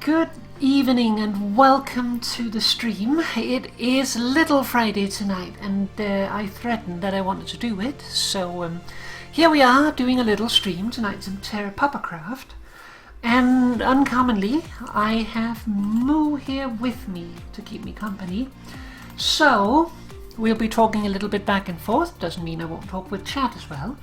Good evening and welcome to the stream. It is Little Friday tonight and I threatened that I wanted to do it, so here we are doing a little stream tonight, some Terrapuppercraft, and uncommonly I have Moo here with me to keep me company, so we'll be talking a little bit back and forth. Doesn't mean I won't talk with chat as well,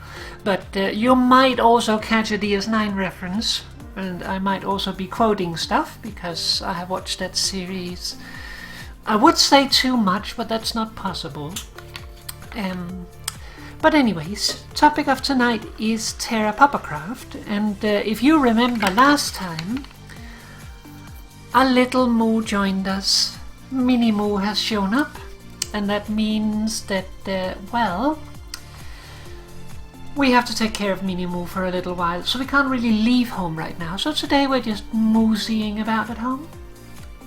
but you might also catch a DS9 reference. And I might also be quoting stuff, because I have watched that series. I would say too much, but that's not possible. But anyways, topic of tonight is Terrapuppercraft. And if you remember last time, a little Moo joined us. Mini Moo has shown up. And that means that, well, we have to take care of Mini Moo for a little while, so we can't really leave home right now. So today we're just mooseying about at home,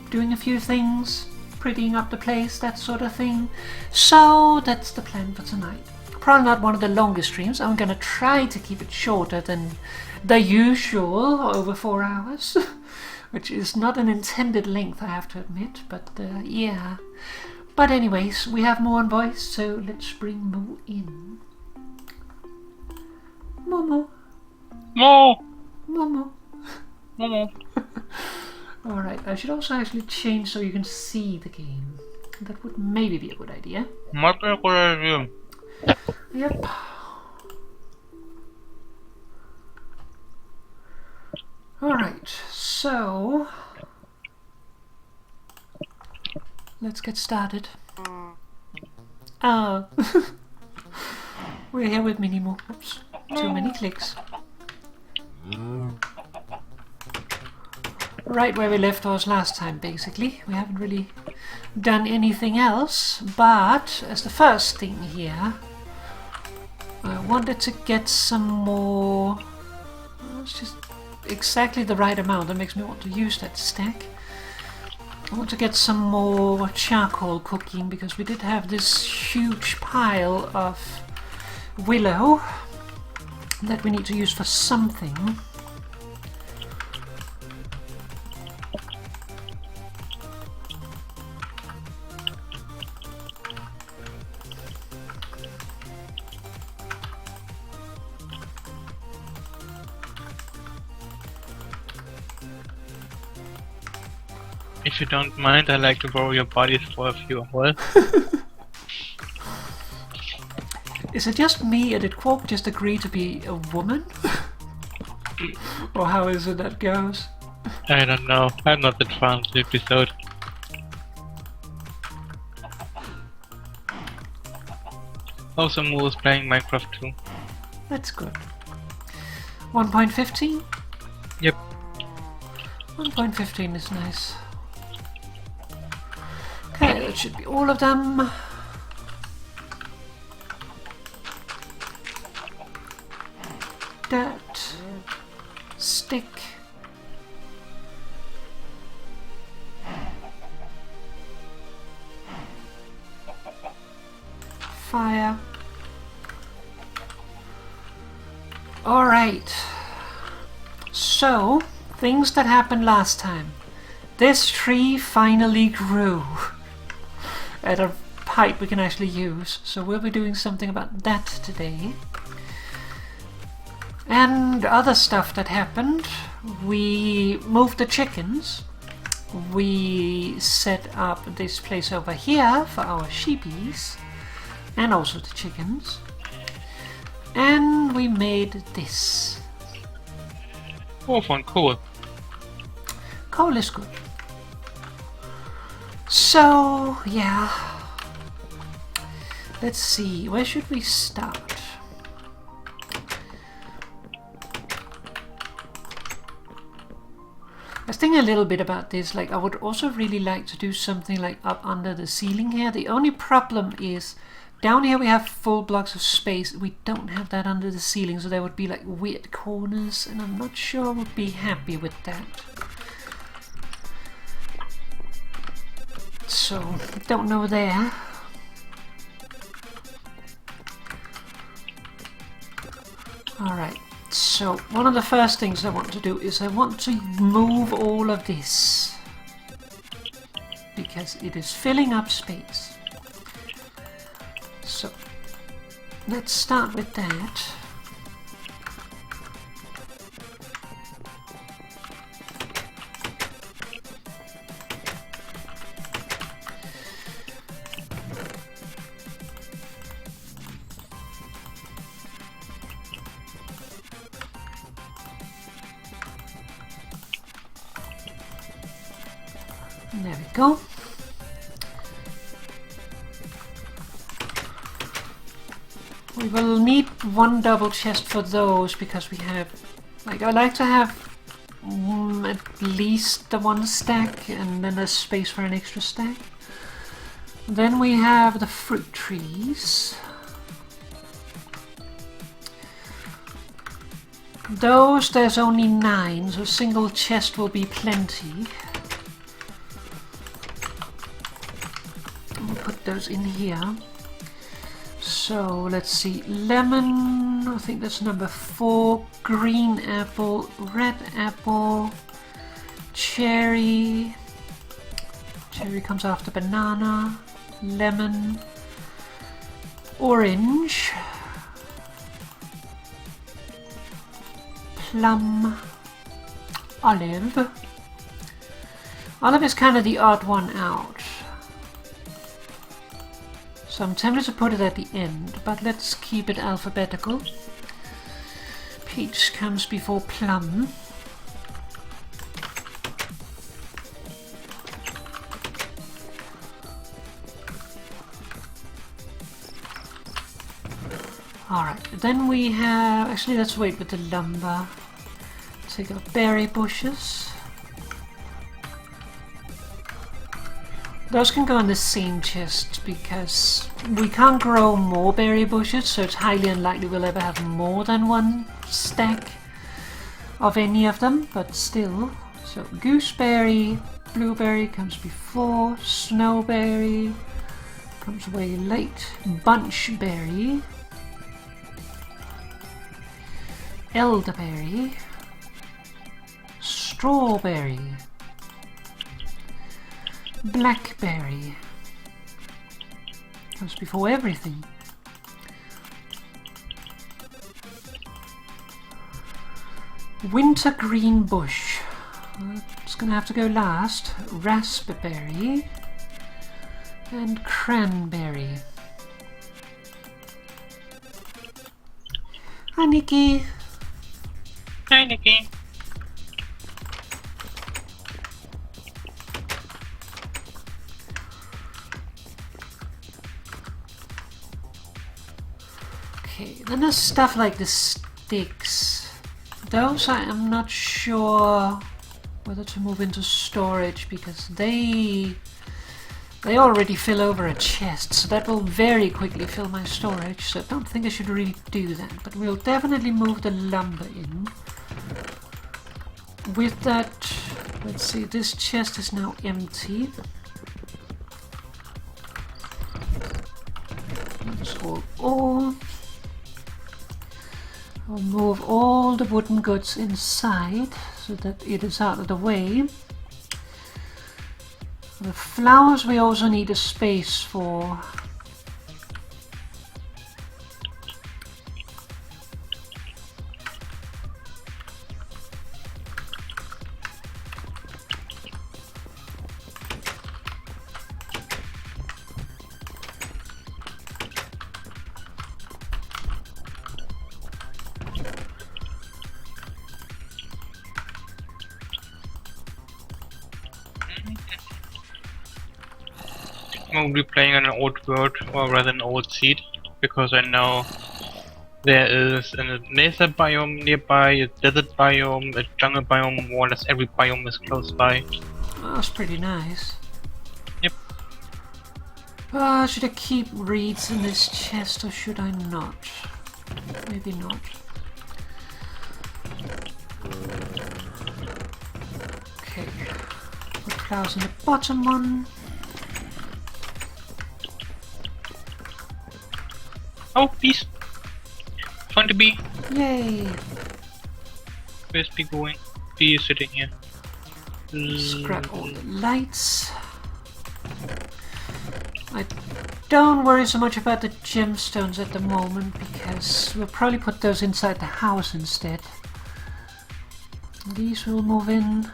doing a few things, prettying up the place, that sort of thing. So that's the plan for tonight. Probably not one of the longest streams. I'm gonna try to keep it shorter than the usual, over 4 hours, which is not an intended length, I have to admit, but yeah. But anyways, we have Moo on voice, so let's bring Moo in. Momo. Mo. Momo. Momo. Alright, I should also actually change so you can see the game. That would maybe be a good idea. Might be a good idea. Yep. Alright, so let's get started. Oh. We're here with Mini Moo. Oops. Too many clicks. Right where we left ours last time, basically. We haven't really done anything else, but as the first thing here, I wanted to get some more. It's just exactly the right amount that makes me want to use that stack. I want to get some more charcoal cooking, because we did have this huge pile of willow that we need to use for something. If you don't mind, I'd like to borrow your bodies for a few hours. Is it just me, or did Quark just agree to be a woman? Or how is it that goes? I don't know. I'm not the fan of the episode. Also, Moo is playing Minecraft too. That's good. 1.15? Yep. 1.15 is nice. Okay, that should be all of them. That stick. Fire. All right. So, things that happened last time. This tree finally grew at a height we can actually use. So we'll be doing something about that today. And other stuff that happened, we moved the chickens, we set up this place over here for our sheepies, and also the chickens, and we made this. Oh, fun, cool. Coal is good. So, yeah, let's see, where should we start? I was thinking a little bit about this, like I would also really like to do something like up under the ceiling here. The only problem is down here we have full blocks of space. We don't have that under the ceiling, so there would be like weird corners, and I'm not sure I would be happy with that. So, don't know there. Alright, So one of the first things I want to do is I want to move all of this, because it is filling up space. So let's start with that. There we go. We will need one double chest for those, because we have, like, I like to have at least the one stack, and then there's space for an extra stack. Then we have the fruit trees. Those, there's only 9, so single chest will be plenty. We'll put those in here. So let's see, lemon, I think that's number 4, green apple, red apple, cherry, cherry comes after banana, lemon, orange, plum, olive. Olive is kind of the odd one out. So I'm tempted to put it at the end, but let's keep it alphabetical. Peach comes before plum. Alright, then we have... Actually, let's wait with the lumber. Take our berry bushes. Those can go in the same chest, because we can't grow more berry bushes, so it's highly unlikely we'll ever have more than one stack of any of them, but still. So gooseberry, blueberry comes before, snowberry comes way late, bunchberry, elderberry, strawberry, blackberry comes before everything. Wintergreen bush, it's gonna have to go last. Raspberry and cranberry. Hi Nikki. Hi, Nikki. Okay, then there's stuff like the sticks. Those I am not sure whether to move into storage, because they already fill over a chest, so that will very quickly fill my storage, so I don't think I should really do that, but we'll definitely move the lumber in. With that, let's see, this chest is now empty. That's all. I'll move all the wooden goods inside so that it is out of the way. The flowers we also need a space for. I'll be playing on an old world, or rather an old seed, because I know there is a mesa biome nearby, a desert biome, a jungle biome, more or less every biome is close by. Oh, that's pretty nice. Yep. Should I keep reeds in this chest or should I not? Maybe not. Okay. Put flowers in the bottom one. Oh, peace! Fun to be. Yay! workspace be going? Be sitting here. Scrap all the lights. I don't worry so much about the gemstones at the moment because we'll probably put those inside the house instead. These will move in.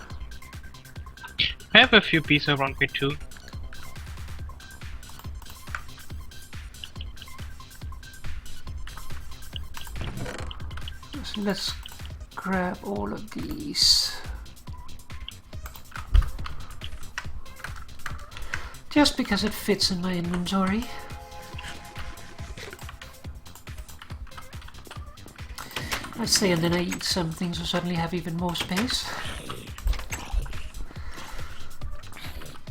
I have a few pieces around me too. So let's grab all of these. Just because it fits in my inventory. I say, and then I eat something, so suddenly have even more space.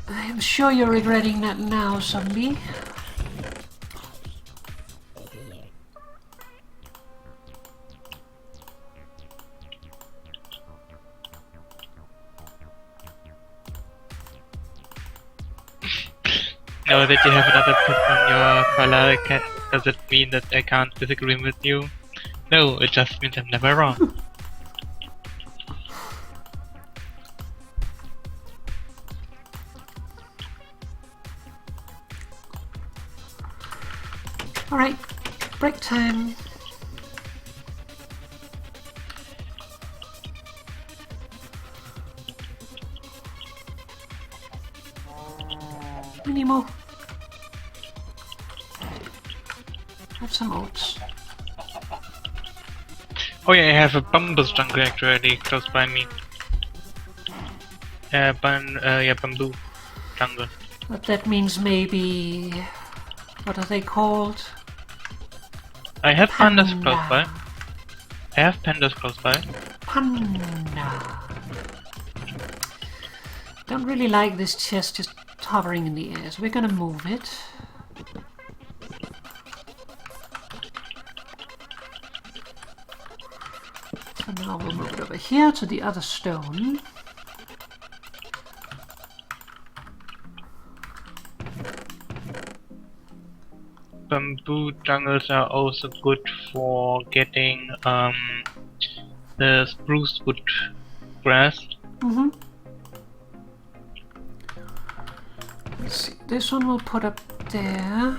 I am sure you're regretting that now, zombie. Now that you have another pet on your collar, does it mean that I can't disagree with you? No, it just means I'm never wrong. Alright, break time. Any more? Have some oats. Oh yeah, I have a bamboo jungle actually close by me. Bamboo jungle. But that means maybe... what are they called? I have pandas Panda. close by. I have pandas close by. Panda. Don't really like this chest just hovering in the air, so we're gonna move it. So now we'll move it over here to the other stone. Bamboo jungles are also good for getting the spruce wood grass. Mm-hmm. Let's see, this one we'll put up there.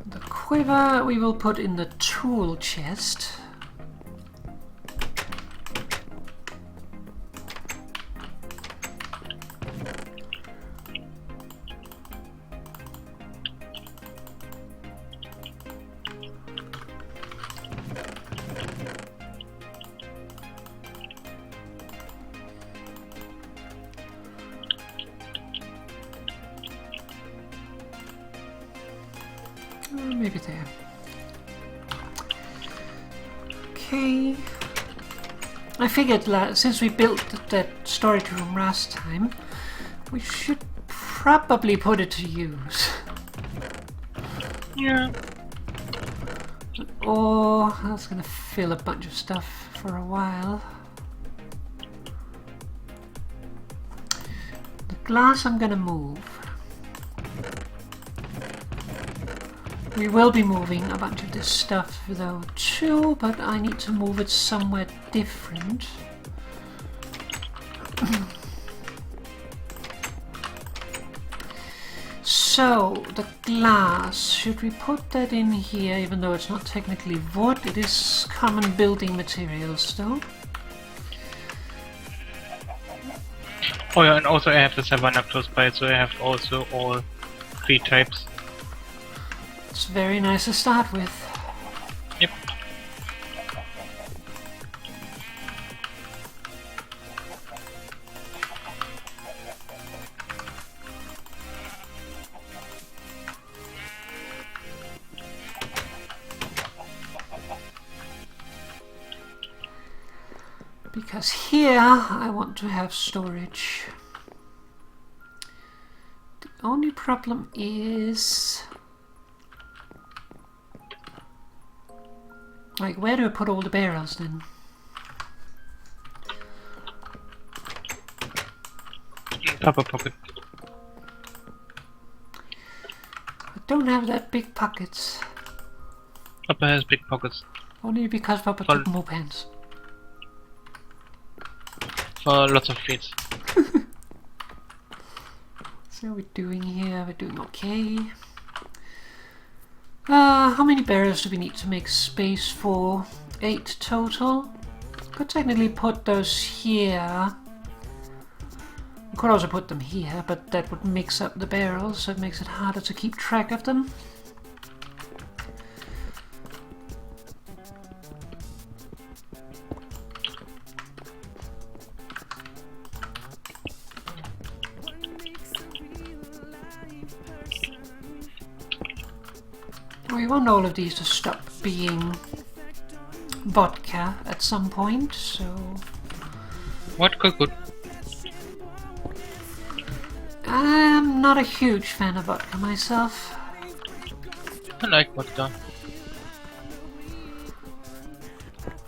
The quiver we will put in the tool chest. Maybe there. Okay. I figured since we built that storage room last time, we should probably put it to use. Yeah. Or that's gonna fill a bunch of stuff for a while. The glass I'm gonna move. We will be moving a bunch of this stuff though too, but I need to move it somewhere different. So, the glass, should we put that in here even though it's not technically wood? It is common building materials though. Oh yeah, and also I have the savanna close by, so I have also all three types. It's very nice to start with. Yep. Because here I want to have storage. The only problem is... like, where do I put all the barrels then? Papa pocket. I don't have that big pockets. Papa has big pockets. Only because Papa took more pants. For lots of treats. So we're doing here, we're doing okay. How many barrels do we need to make space for? 8 total. Could technically put those here. We could also put them here, but that would mix up the barrels, so it makes it harder to keep track of them. We want all of these to stop being vodka at some point, so... Vodka good. I'm not a huge fan of vodka myself. I like vodka.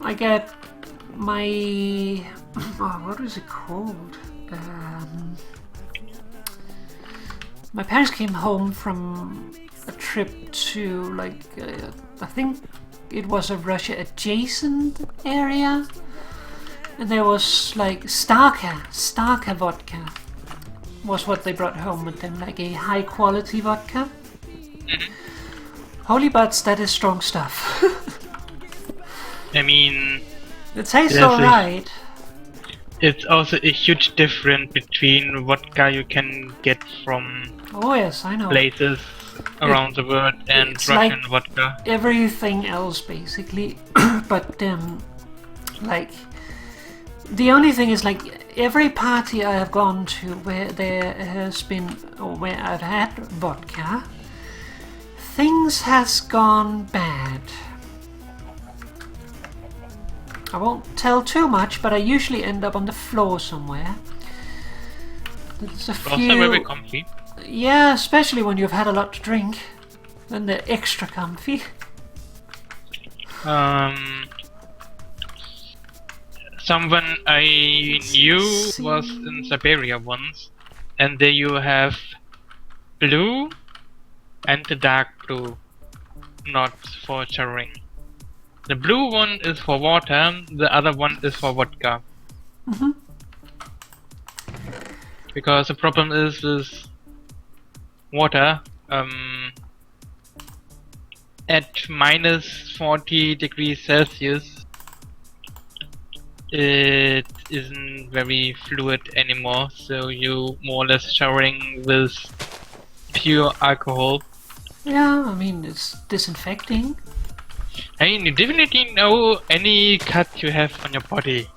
I get my... oh, what is it called? My parents came home from a trip to, like, I think it was a Russia adjacent area, and there was like Starka vodka was what they brought home with them, like a high quality vodka. Holy butts, that is strong stuff. I mean, it tastes alright. It's also a huge difference between vodka you can get from oh yes, I know, places around the world and Russian like vodka. Everything else basically. But like the only thing is, like, every party I have gone to where there has been, or where I've had vodka, things has gone bad. I won't tell too much, but I usually end up on the floor somewhere. There's a few... Also very comfy. Yeah, especially when you've had a lot to drink. Then they're extra comfy. Someone I knew was in Siberia once, and there you have blue and the dark blue, not for showering. The blue one is for water, the other one is for vodka. Because the problem is with water, at minus 40 degrees Celsius, it isn't very fluid anymore, so you more or less showering with pure alcohol. Yeah, I mean, it's disinfecting. I mean, you definitely know any cut you have on your body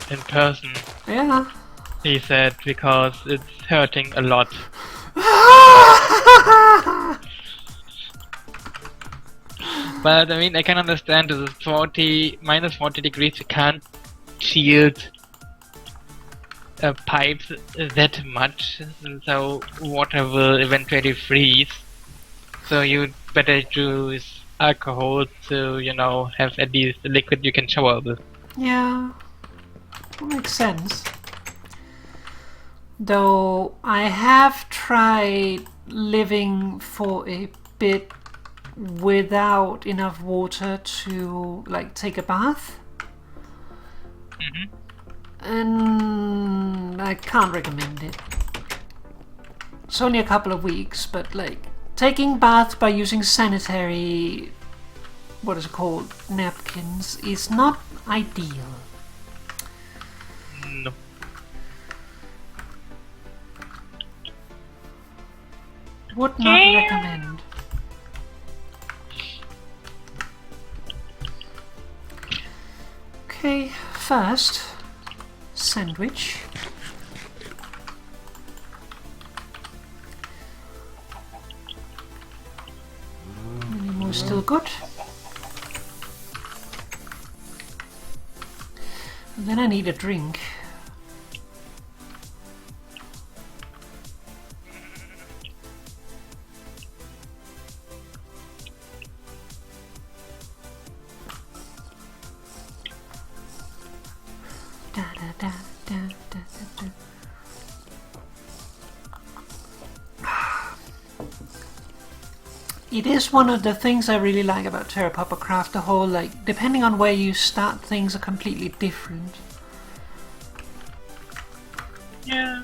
in person. Yeah. He said, because it's hurting a lot. But I mean, I can understand this is minus 40 degrees, you can't shield pipes that much, so water will eventually freeze. So you better use alcohol to, you know, have at least a liquid you can shower with. Yeah, that makes sense. Though I have tried living for a bit without enough water to, like, take a bath. And I can't recommend it. It's only a couple of weeks, but, like, taking baths by using sanitary, what is it called, napkins, is not ideal. No. Would not recommend. Okay, first, sandwich. Any more still good? And then I need a drink. It is one of the things I really like about Terrapuppercraft, the whole, like, depending on where you start, things are completely different. Yeah.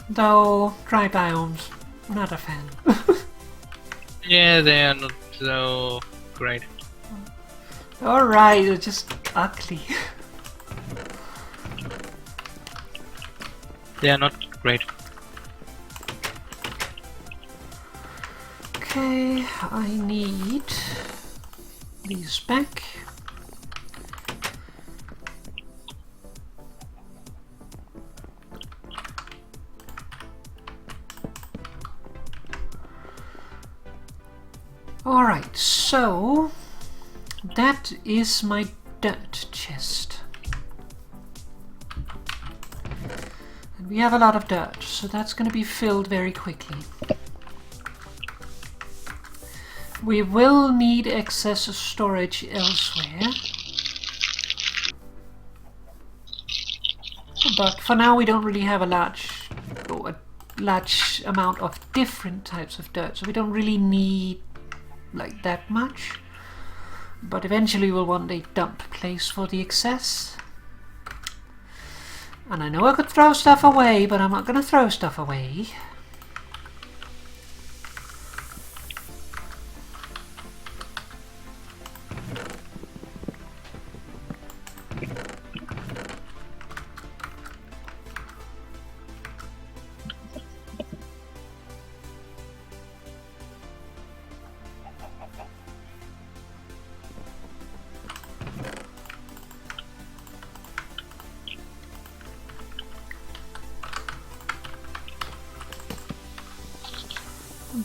Though, dry biomes, not a fan. Yeah, they are not so great. Alright, they're just ugly. They are not great. Okay, I need these back. Alright, so that is my dirt chest. And we have a lot of dirt, so that's going to be filled very quickly. We will need excess storage elsewhere. But for now we don't really have a large amount of different types of dirt, so we don't really need like that much. But eventually we'll want a dump place for the excess. And I know I could throw stuff away, but I'm not going to throw stuff away.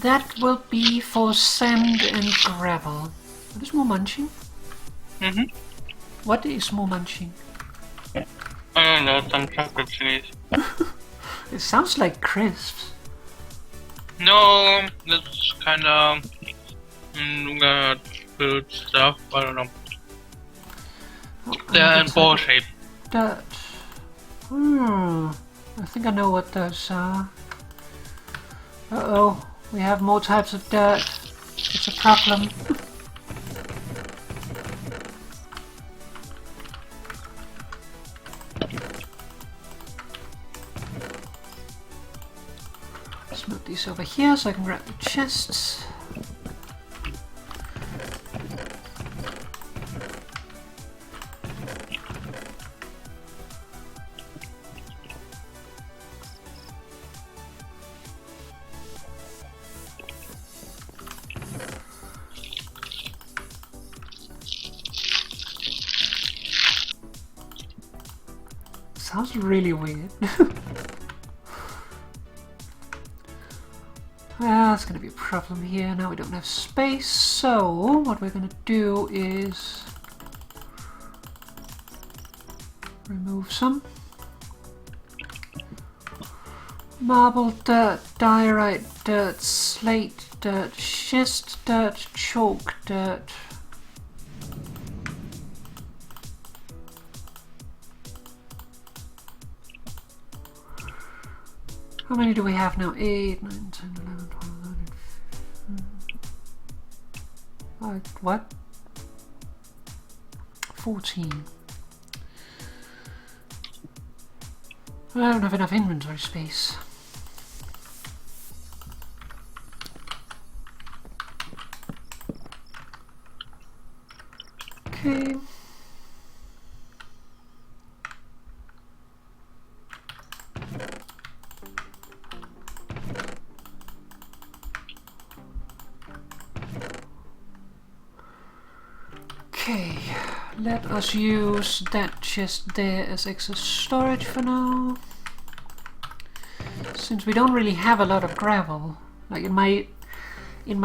That will be for sand and gravel. What is more munching? What is more munching? I don't know, some chocolate cheese. It sounds like crisps. No, that's kinda food stuff, I don't know. Oh, They're in ball shape. Dirt. I think I know what those are. Uh-oh, we have more types of dirt. It's a problem. Let's move these over here so I can grab the chests. Sounds really weird. Well, that's going to be a problem here. Now we don't have space, so what we're going to do is remove some. Marble, dirt, diorite, dirt, slate, dirt, schist, dirt, chalk, dirt. How many do we have now? 8, 9, 10, 11, 12, 13, what? 14. I don't have enough inventory space. Okay. Okay, let us use that chest there as excess storage for now. Since we don't really have a lot of gravel, like in my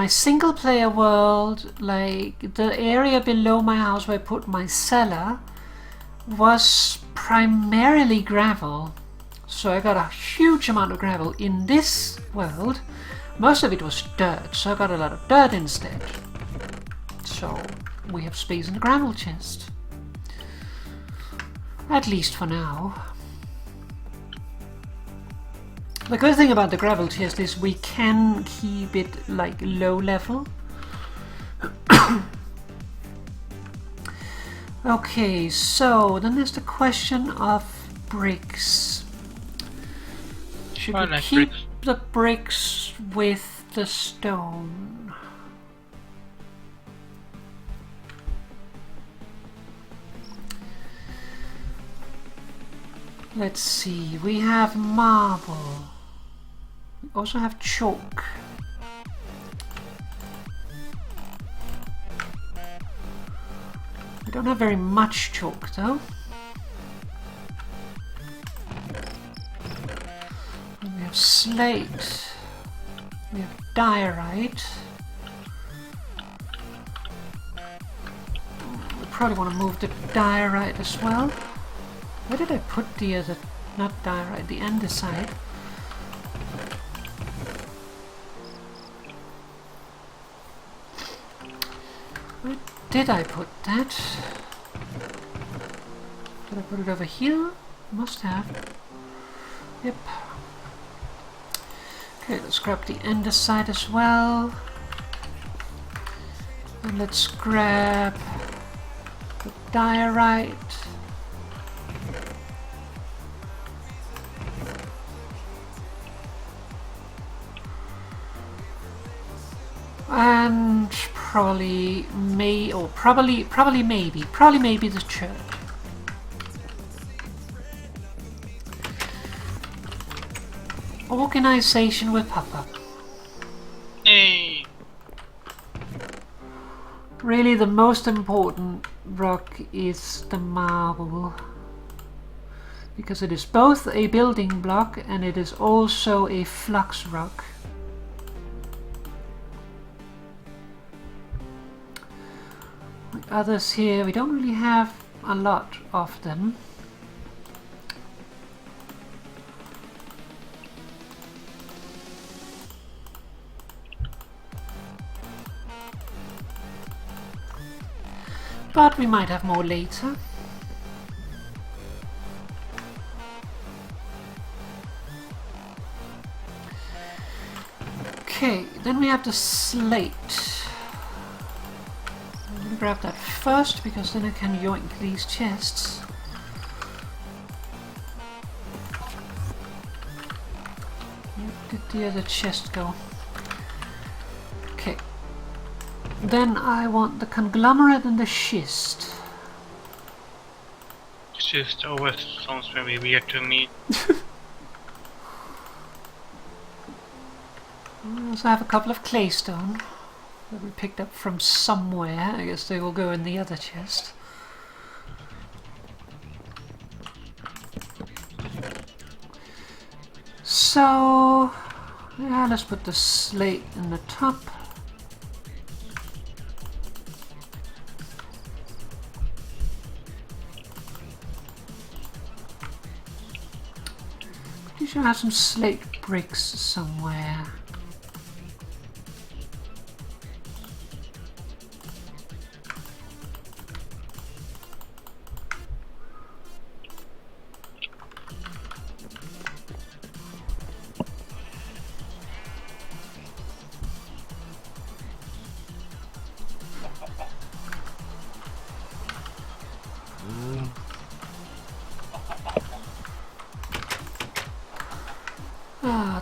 single player world, like the area below my house where I put my cellar was primarily gravel. So I got a huge amount of gravel. In this world, most of it was dirt, so I got a lot of dirt instead. So we have space in the gravel chest. At least for now. The good thing about the gravel chest is we can keep it like low level. Okay, so then there's the question of bricks. Should we keep bricks. the bricks with the stone? Let's see, we have marble. We also have chalk. We don't have very much chalk though. And we have slate. We have diorite. We probably want to move the diorite as well. Where did I put the other, not diorite, the andesite? Where did I put that? Did I put it over here? Must have. Yep. Okay, let's grab the andesite as well. And let's grab the diorite. And probably maybe the church. Organization with Papa. Hey. Really, the most important rock is the marble, because it is both a building block and it is also a flux rock. Others here, we don't really have a lot of them. But we might have more later. Okay, then we have the slate. Grab that first, because then I can yoink these chests. Where did the other chest go? Okay. Then I want the conglomerate and the schist. Schist always sounds very weird to me. I also have a couple of claystone that we picked up from somewhere. I guess they will go in the other chest. So, yeah, let's put the slate in the top. You should have some slate bricks somewhere.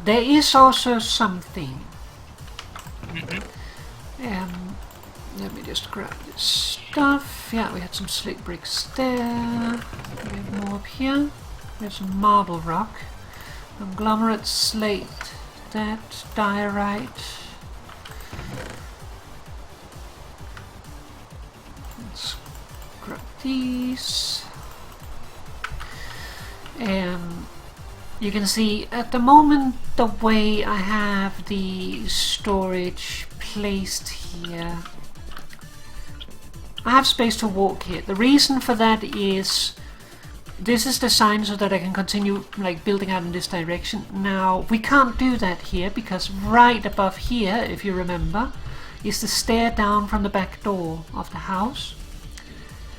There is also something. Let me just grab this stuff. Yeah, we had some slate bricks there. We have more up here. We have some marble rock, conglomerate, slate, that, diorite. Let's grab these. You can see at the moment the way I have the storage placed here, I have space to walk here. The reason for that is this is designed so that I can continue like building out in this direction. Now we can't do that here because right above here, if you remember, is the stair down from the back door of the house.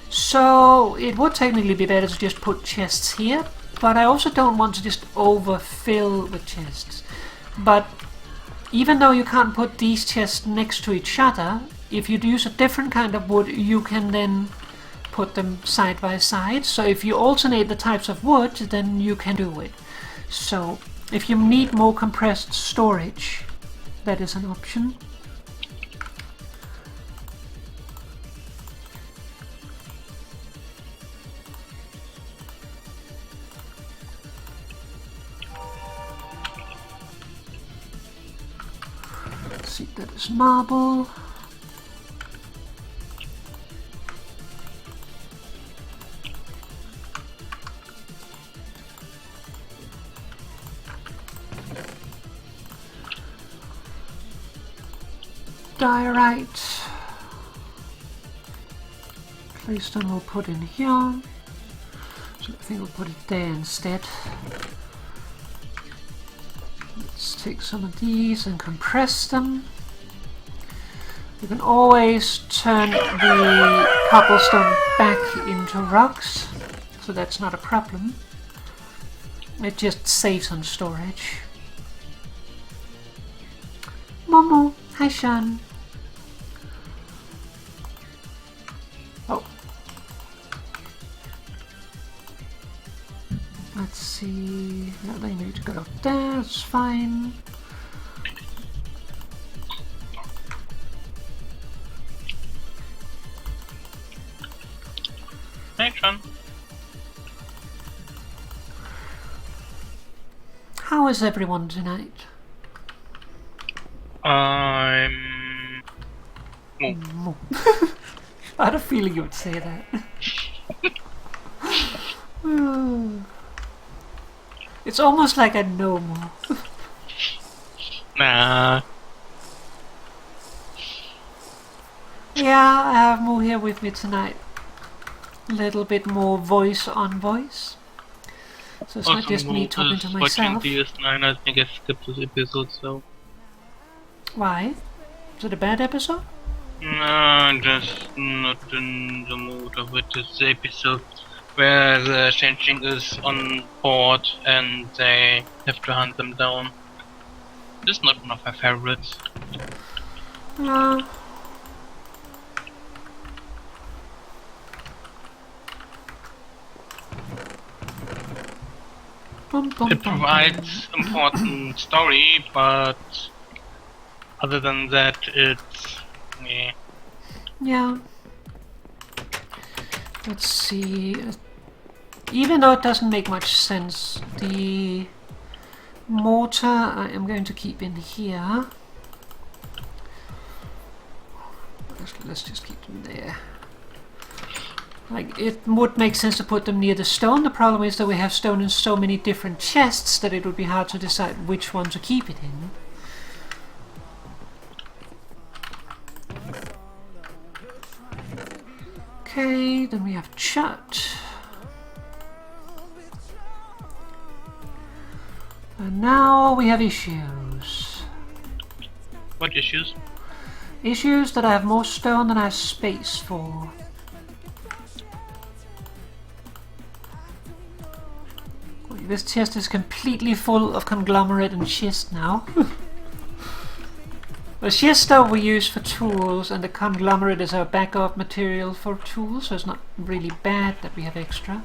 So it would technically be better to just put chests here, but I also don't want to just overfill with chests. But even though you can't put these chests next to each other, if you use a different kind of wood, you can then put them side by side. So if you alternate the types of wood, then you can do it. So if you need more compressed storage, that is an option. Let's see, that is marble. Diorite. Claystone we'll put in here. So I think we'll put it there instead. Let's take some of these and compress them. You can always turn the cobblestone back into rocks, so that's not a problem. It just saves on storage. Momo, hi Sean. Oh. Let's see. No, they need to go up there, that's fine. Hey, Sean. How is everyone tonight? I'm... Mo. I had a feeling you would say that. It's almost like I know more. Nah. Yeah, I have Mo here with me tonight. A little bit more voice on voice. So it's not just me talking to myself. Watching DS9, I think I skipped this episode, so... Why? Is it a bad episode? No, I'm just not in the mood of it. It's the episode where the changing is on board and they have to hunt them down. It's not one of my favorites. No. It provides important story, but other than that, it's... yeah. Yeah. Let's see. Even though it doesn't make much sense, the mortar I am going to keep in here. Let's just keep them there. Like, it would make sense to put them near the stone. The problem is that we have stone in so many different chests that it would be hard to decide which one to keep it in. Okay, then we have Chut. And now we have issues. What issues? Issues that I have more stone than I have space for. This chest is completely full of conglomerate and schist now. The schist stone we use for tools, and the conglomerate is our backup material for tools, so it's not really bad that we have extra.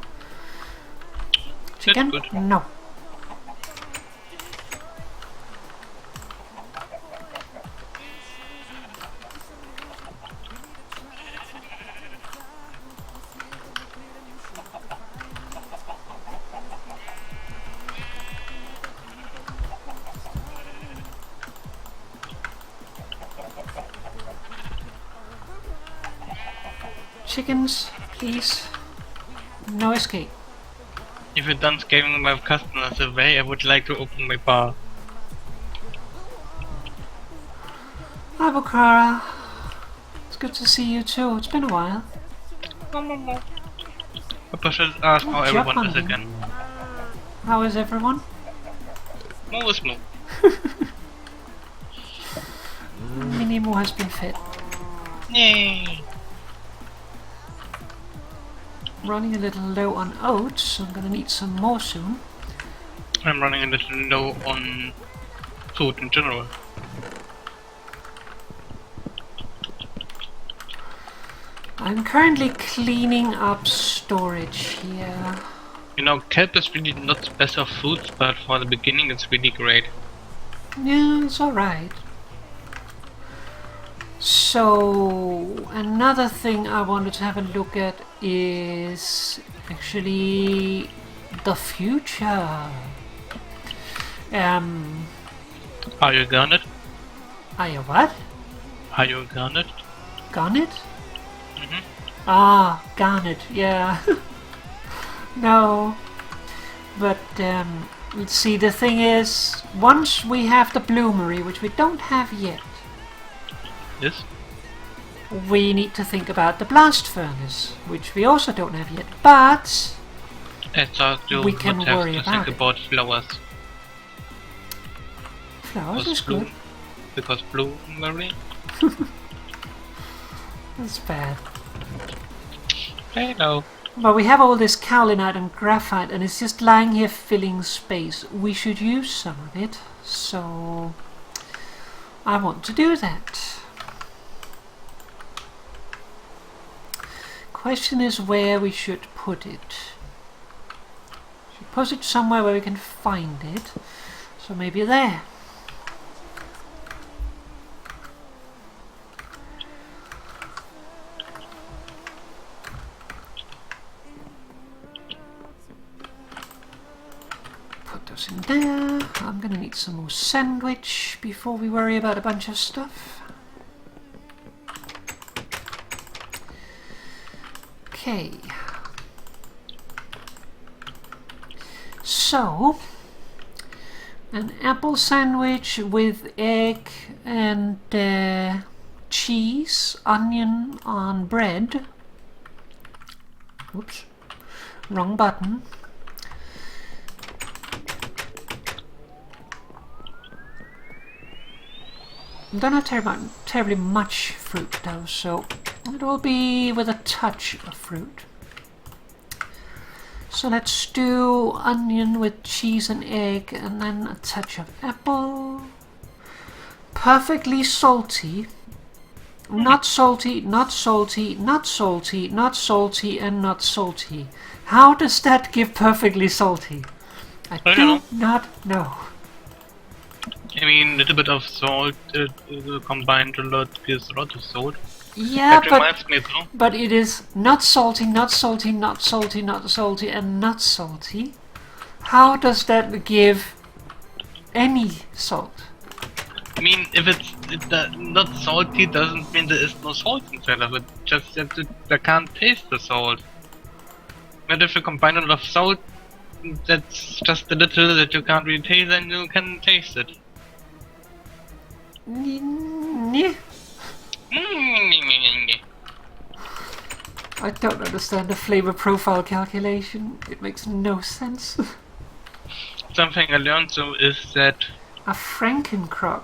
Chicken? That's good. No. Chickens, please. No escape. If you're done scaring my customers away, I would like to open my bar. Hi, Bukara. It's good to see you too. It's been a while. Papa should ask how everyone is again. How is everyone? Moo is moo. Minimoo has been fed. Yay! running a little low on oats, so I'm gonna need some more soon. I'm running a little low on food in general. I'm currently cleaning up storage here. You know, kelp is really not the best of foods, but for the beginning it's really great. Yeah, it's alright. So, another thing I wanted to have a look at is actually the future. Are you garnet? Are you what? Are you garnet? Garnet? Mhm. Ah, garnet, yeah. No. But, let's see, the thing is, once we have the bloomery, which we don't have yet, Yes? we need to think about the blast furnace, which we also don't have yet, but I thought you we would can have worry to about think it. about flowers. Flowers is good. Because bloomery? That's bad. Hello. But we have all this kaolinite and graphite, and it's just lying here filling space. We should use some of it, so I want to do that. Question is where we should put it. Should put it somewhere where we can find it. So maybe there. Put those in there. I'm gonna need some more sandwich before we worry about a bunch of stuff. Okay. So, an apple sandwich with egg and cheese, onion on bread. Oops, wrong button. I don't have terribly much fruit though, so it will be with a touch of fruit. So let's do onion with cheese and egg, and then a touch of apple. Perfectly salty. Not salty, not salty, not salty, not salty, and not salty. How does that give perfectly salty? I do not know. I mean, a little bit of salt combined a lot gives a lot of salt. Yeah, That reminds me though. but it is not salty, not salty, not salty, not salty, and not salty. How does that give any salt? I mean, if it's not salty, doesn't mean there is no salt inside of it. Just that they can't taste the salt. But if you combine a lot of salt, that's just a little that you can't really taste, and you can taste it. I don't understand the flavor profile calculation. It makes no sense. Something I learned though is that A Frankencrock.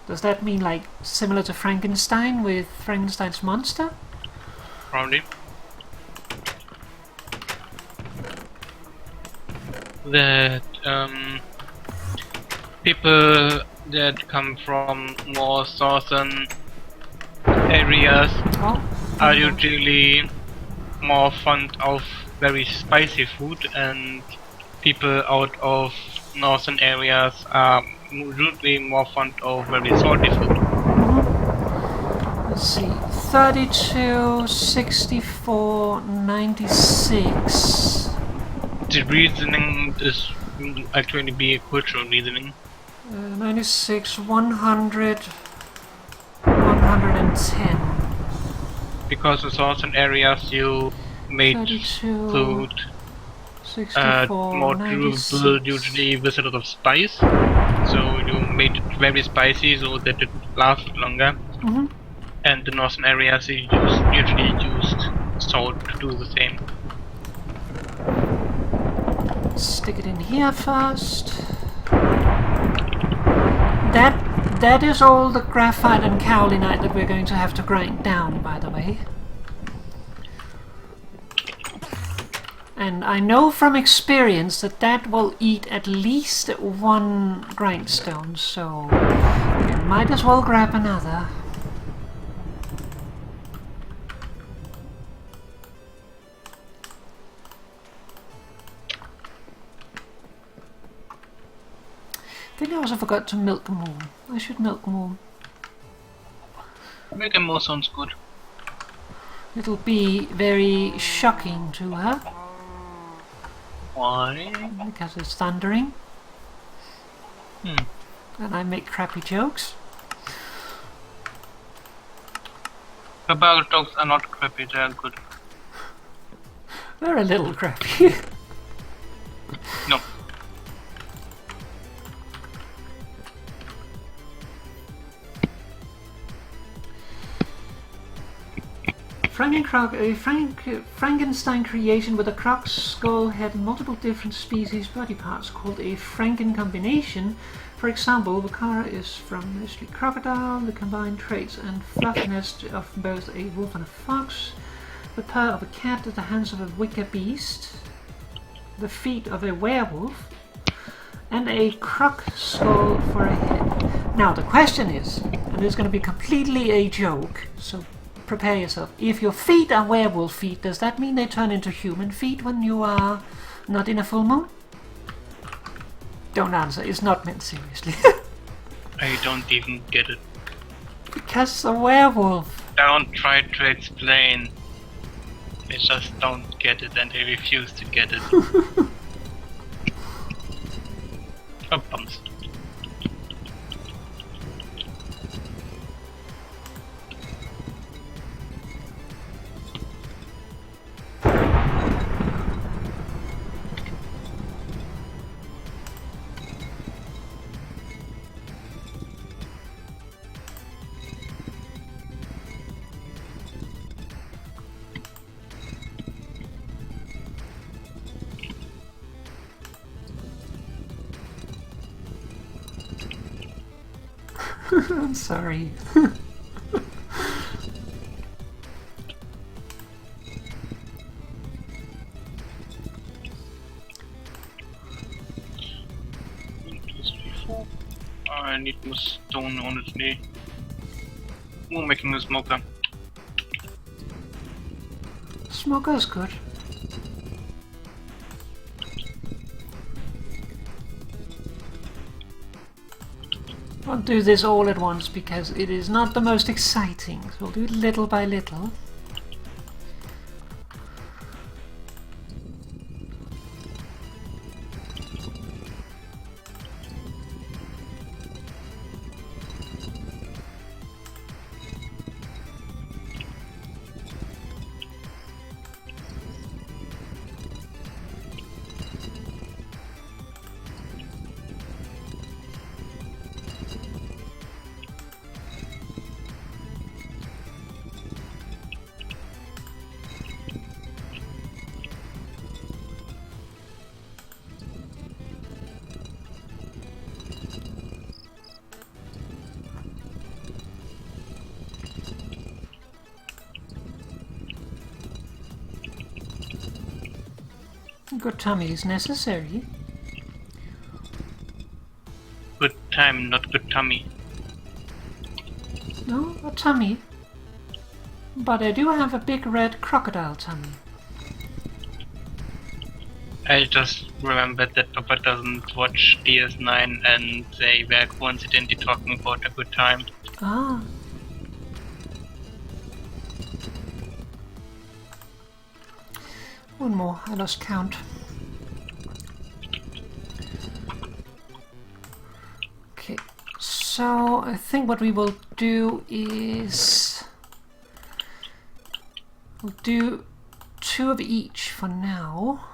Does that mean like similar to Frankenstein with Frankenstein's monster? probably that people that come from more southern areas are usually more fond of very spicy food, and people out of northern areas are usually more fond of very salty food. Let's see. 32, 64, 96. The reasoning is actually be a cultural reasoning. 96, 100, 110. Because in southern areas you made 32, food 64, more 96. durable, usually with a lot of spice. So you made it very spicy so that it lasts longer. Mhm. And the northern areas usually used salt to do the same. Stick it in here first. That is all the graphite and kaolinite that we're going to have to grind down, by the way. And I know from experience that that will eat at least one grindstone, so you might as well grab another. I think I also forgot to milk Moon. I should milk Moon. Milk and more sounds good. It'll be very shocking to her. Why? Because it's thundering. Hmm. And I make crappy jokes. Barbarous dogs are not crappy, they are good. They're a little crappy. No. Frankenstein creation with a croc skull had multiple different species body parts called a Franken combination. For example, Wakara is from mostly crocodile, the combined traits and fluffiness of both a wolf and a fox, the purr of a cat, the hands of a wicker beast, the feet of a werewolf, and a croc skull for a head. Now the question is, and it's going to be completely a joke, so prepare yourself. If your feet are werewolf feet, does that mean they turn into human feet when you are not in a full moon? Don't answer, it's not meant seriously. I don't even get it. Because a werewolf. Don't try to explain. I just don't get it and I refuse to get it. Oh, bums. I'm sorry. I need more stone, honestly. We're making a smoker. Smoker's good. I'll do this all at once because it is not the most exciting, so we'll do it little by little. Good tummy is necessary. Good time, not good tummy. No, a tummy. But I do have a big red crocodile tummy. I just remembered that Papa doesn't watch DS9 and they were coincidentally talking about a good time. Ah. One more, I lost count. Okay, so I think what we will do is we'll do 2 of each for now.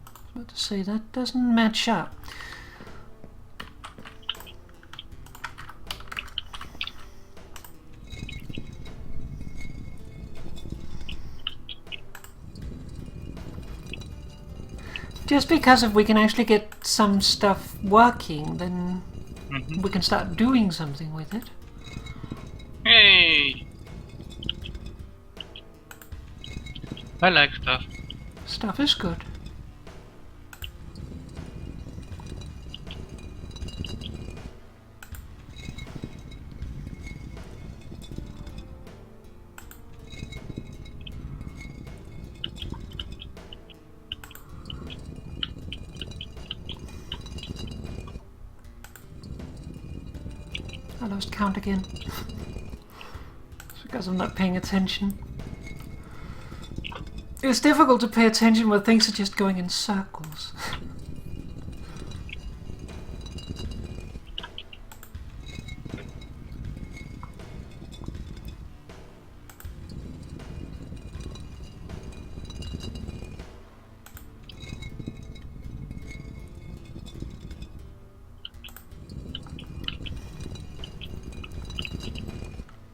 I was about to say that doesn't match up. Just because if we can actually get some stuff working, then we can start doing something with it. Hey! I like stuff. Stuff is good. I lost count again. It's because I'm not paying attention. It's difficult to pay attention when things are just going in circles.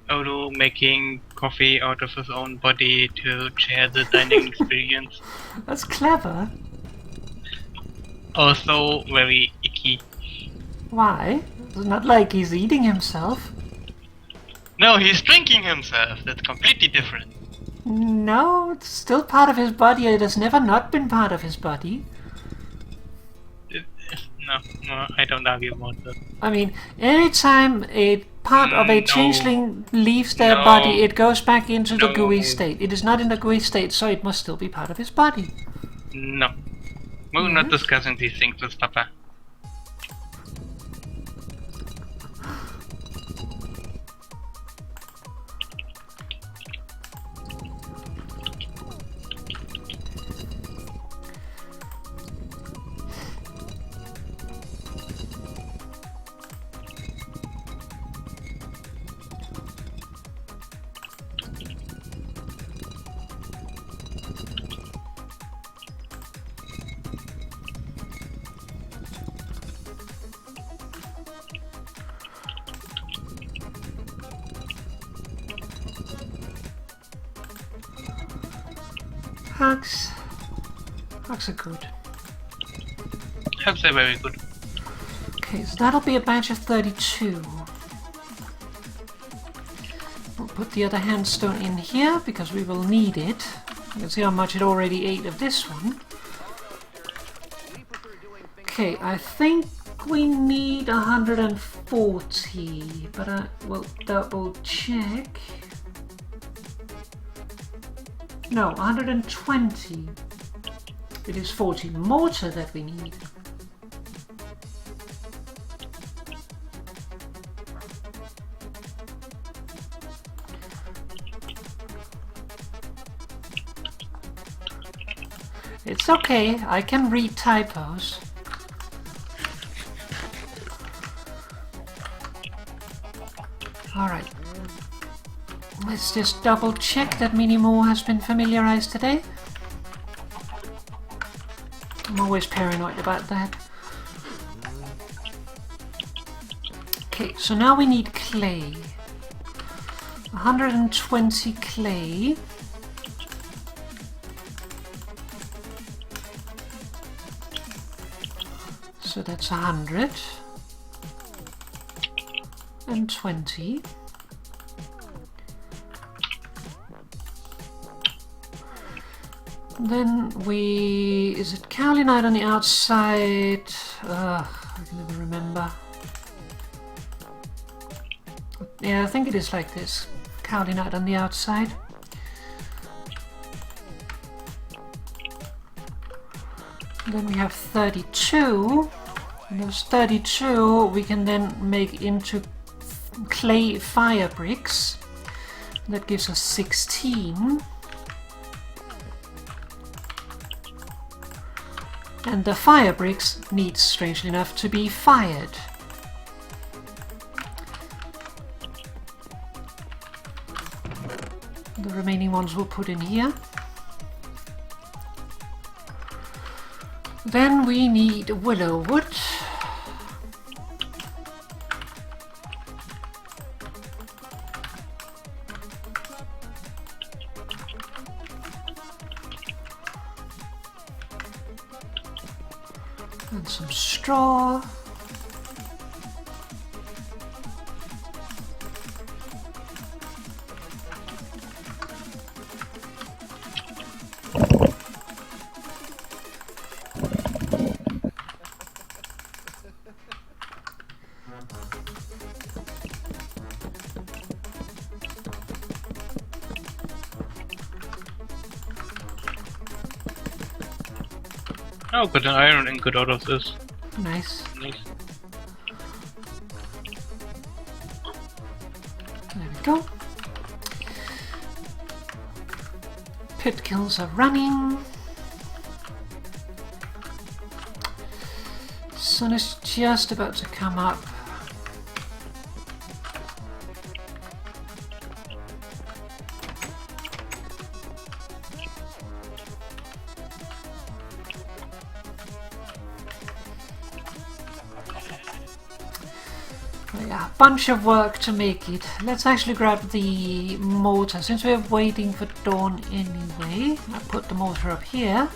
Odo making coffee out of his own body to share the dining experience. That's clever. Also very icky. Why? It's not like he's eating himself. No, he's drinking himself. That's completely different. No, it's still part of his body. It has never not been part of his body. No, I don't argue about that. I mean, anytime a part of a No. changeling leaves their No. body, it goes back into the No. gooey state. It is not in the gooey state, so it must still be part of his body. No. We're not discussing these things with Papa. Hugs. Hugs are good. Hugs are very good. Okay, so that'll be a batch of 32. We'll put the other handstone in here because we will need it. You can see how much it already ate of this one. Okay, I think we need 140, but I will double check. No, 120. It is 40 mortar that we need. It's okay, I can read typos. Alright. Let's just double check that Minimo has been familiarized today. I'm always paranoid about that. Okay, so now we need clay. 120 clay. So that's 120. Then is it kaolinite on the outside? I can never remember. Yeah, I think it is like this. Kaolinite on the outside. Then we have 32. And those 32 we can then make into clay fire bricks. That gives us 16. And the fire bricks need, strangely enough, to be fired. The remaining ones we'll put in here. Then we need willow wood. And some straw. Oh, got an iron ingot out of this. Nice. Nice. go. Pit kills are running. Sun is just about to come up. Yeah, bunch of work to make it. Let's actually grab the mortar, since we're waiting for dawn anyway. I'll put the mortar up here.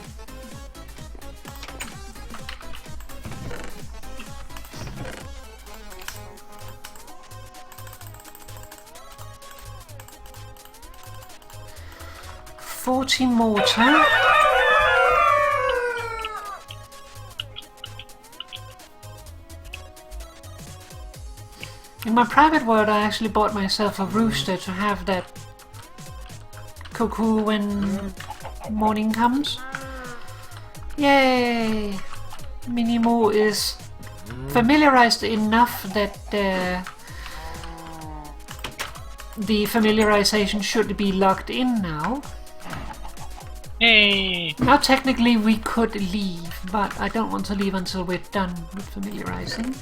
Mortar. In my private world, I actually bought myself a rooster to have that cuckoo when morning comes. Yay! Minimo is familiarized enough that the familiarization should be locked in now. Hey! Now technically we could leave, but I don't want to leave until we're done with familiarizing.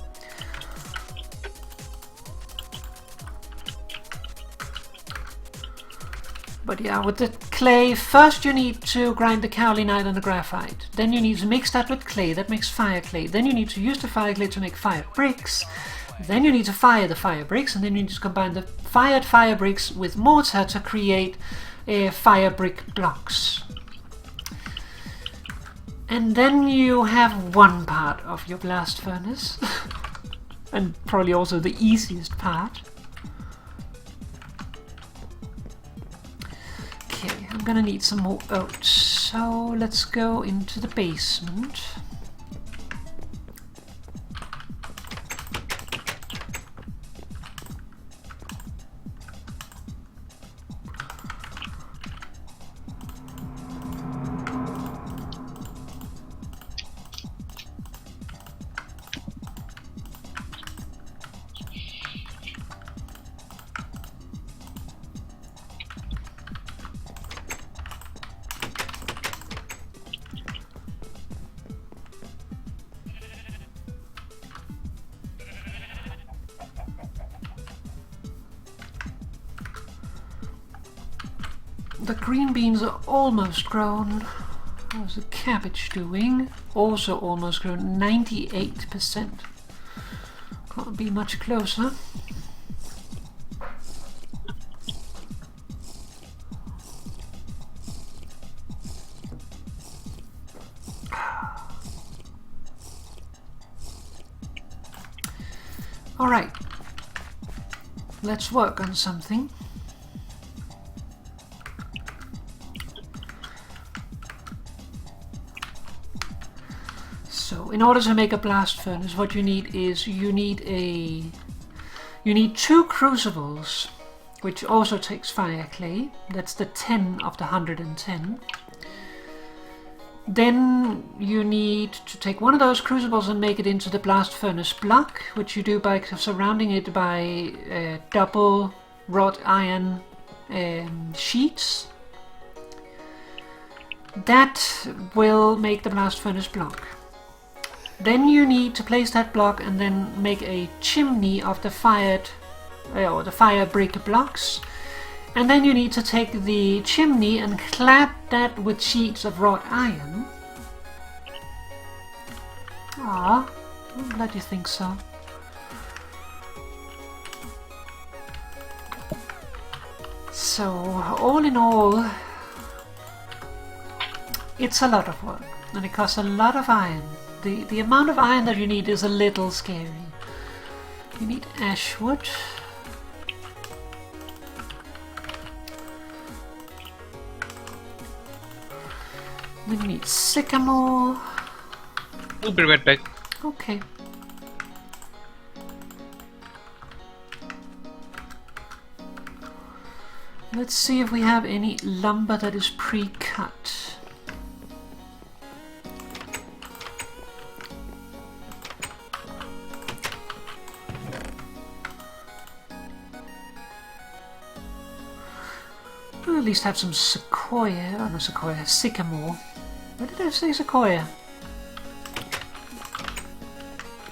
But yeah, with the clay, first you need to grind the kaolinite and the graphite. Then you need to mix that with clay, that makes fire clay. Then you need to use the fire clay to make fire bricks. Then you need to fire the fire bricks, and then you need to combine the fired fire bricks with mortar to create fire brick blocks. And then you have one part of your blast furnace, and probably also the easiest part. Okay, I'm gonna need some more oats, so let's go into the basement. The green beans are almost grown. How's the cabbage doing? Also almost grown, 98%. Can't be much closer. Alright, let's work on something. So in order to make a blast furnace, what you need is you need 2 crucibles, which also takes fire clay. That's the 10 of the 110. Then you need to take one of those crucibles and make it into the blast furnace block, which you do by surrounding it by double wrought iron sheets. That will make the blast furnace block. Then you need to place that block and then make a chimney of the fire brick blocks. And then you need to take the chimney and clad that with sheets of wrought iron. Ah, I'm glad you think so. So, all in all, it's a lot of work, and it costs a lot of iron. The amount of iron that you need is a little scary. You need ash wood. Then you need sycamore. We'll be right back. Okay. Let's see if we have any lumber that is pre-cut. We'll at least have some sequoia. Oh, no, sequoia. Sycamore. Where did I say sequoia?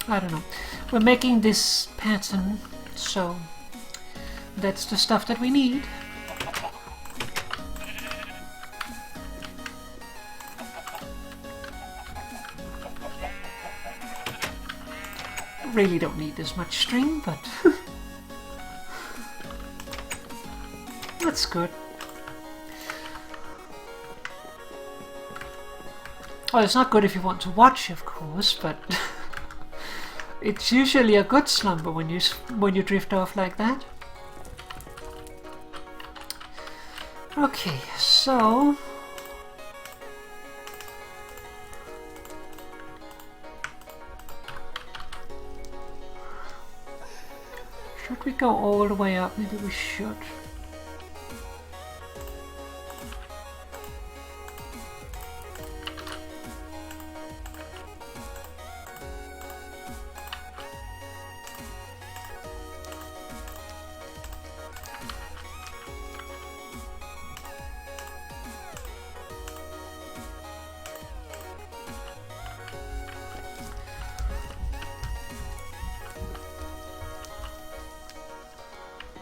I don't know. We're making this pattern, so that's the stuff that we need. Really don't need this much string, but that's good. Well, it's not good if you want to watch, of course, but it's usually a good slumber when you drift off like that. Okay, so should we go all the way up? Maybe we should.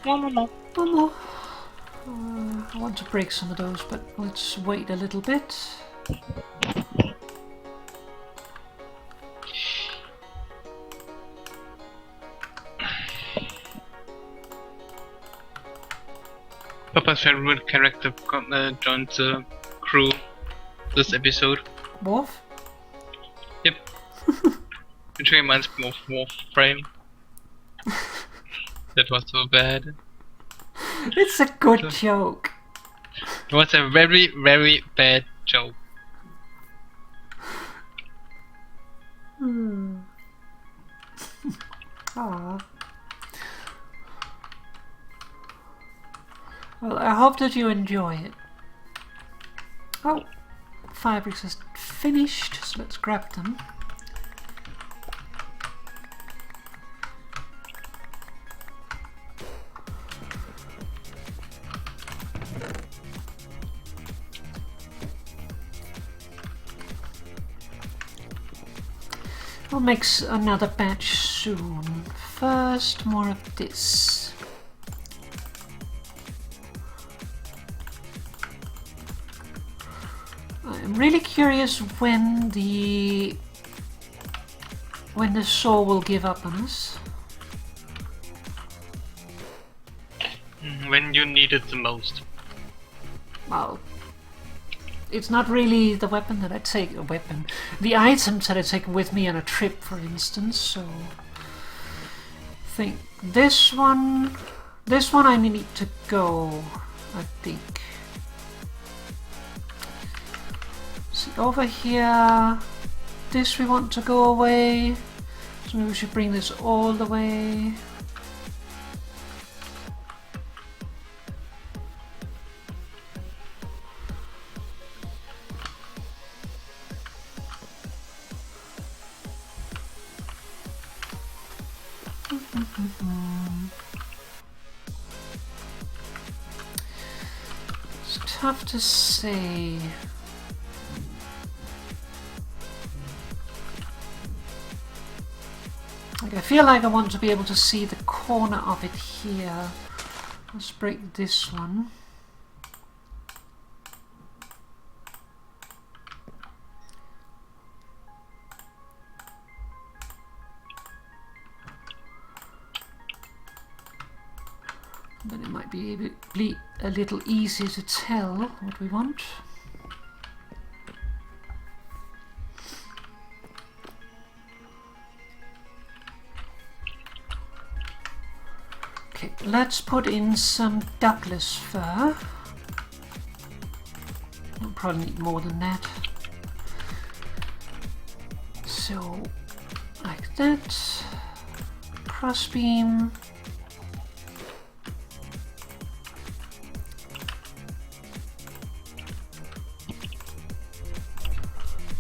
One more. I want to break some of those, but let's wait a little bit. Papa's favorite character joined the crew this episode. Worf? Yep. Which reminds me of Warframe. That was so bad. It's a good joke. It was a very, very bad joke. Aww. Well, I hope that you enjoy it. Oh, fabrics is finished, so let's grab them. We'll make another batch soon. First, more of this. I'm really curious when the saw will give up on us. When you need it the most. Well, it's not really the weapon that I take, the items that I take with me on a trip, for instance, so I think this one I need to go, I think. See, over here, this we want to go away, so maybe we should bring this all the way. It's tough to say. Like, I feel like I want to be able to see the corner of it here. Let's break this one. Then it might be a little easier to tell what we want. Okay, let's put in some Douglas fir. We'll probably need more than that. So, like that. Crossbeam.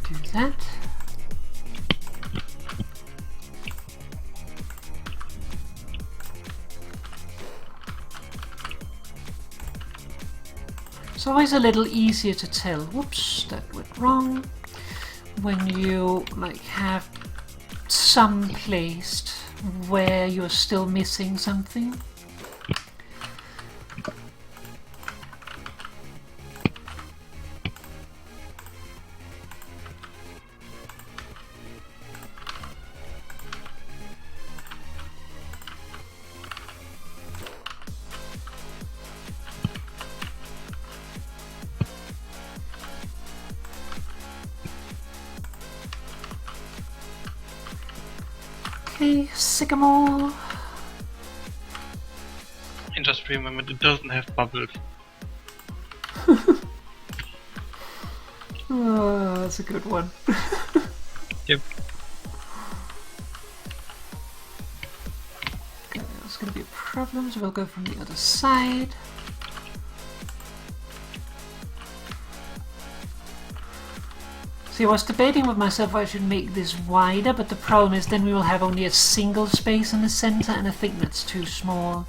Do that. It's always a little easier to tell. Whoops, that went wrong. When you like have some placed where you're still missing something. Okay, sycamore. And just remember, it doesn't have bubbles. Oh, that's a good one. Yep. Okay, there's going to be a problem, so we'll go from the other side. See, I was debating with myself if I should make this wider, but the problem is then we will have only a single space in the center, and I think that's too small.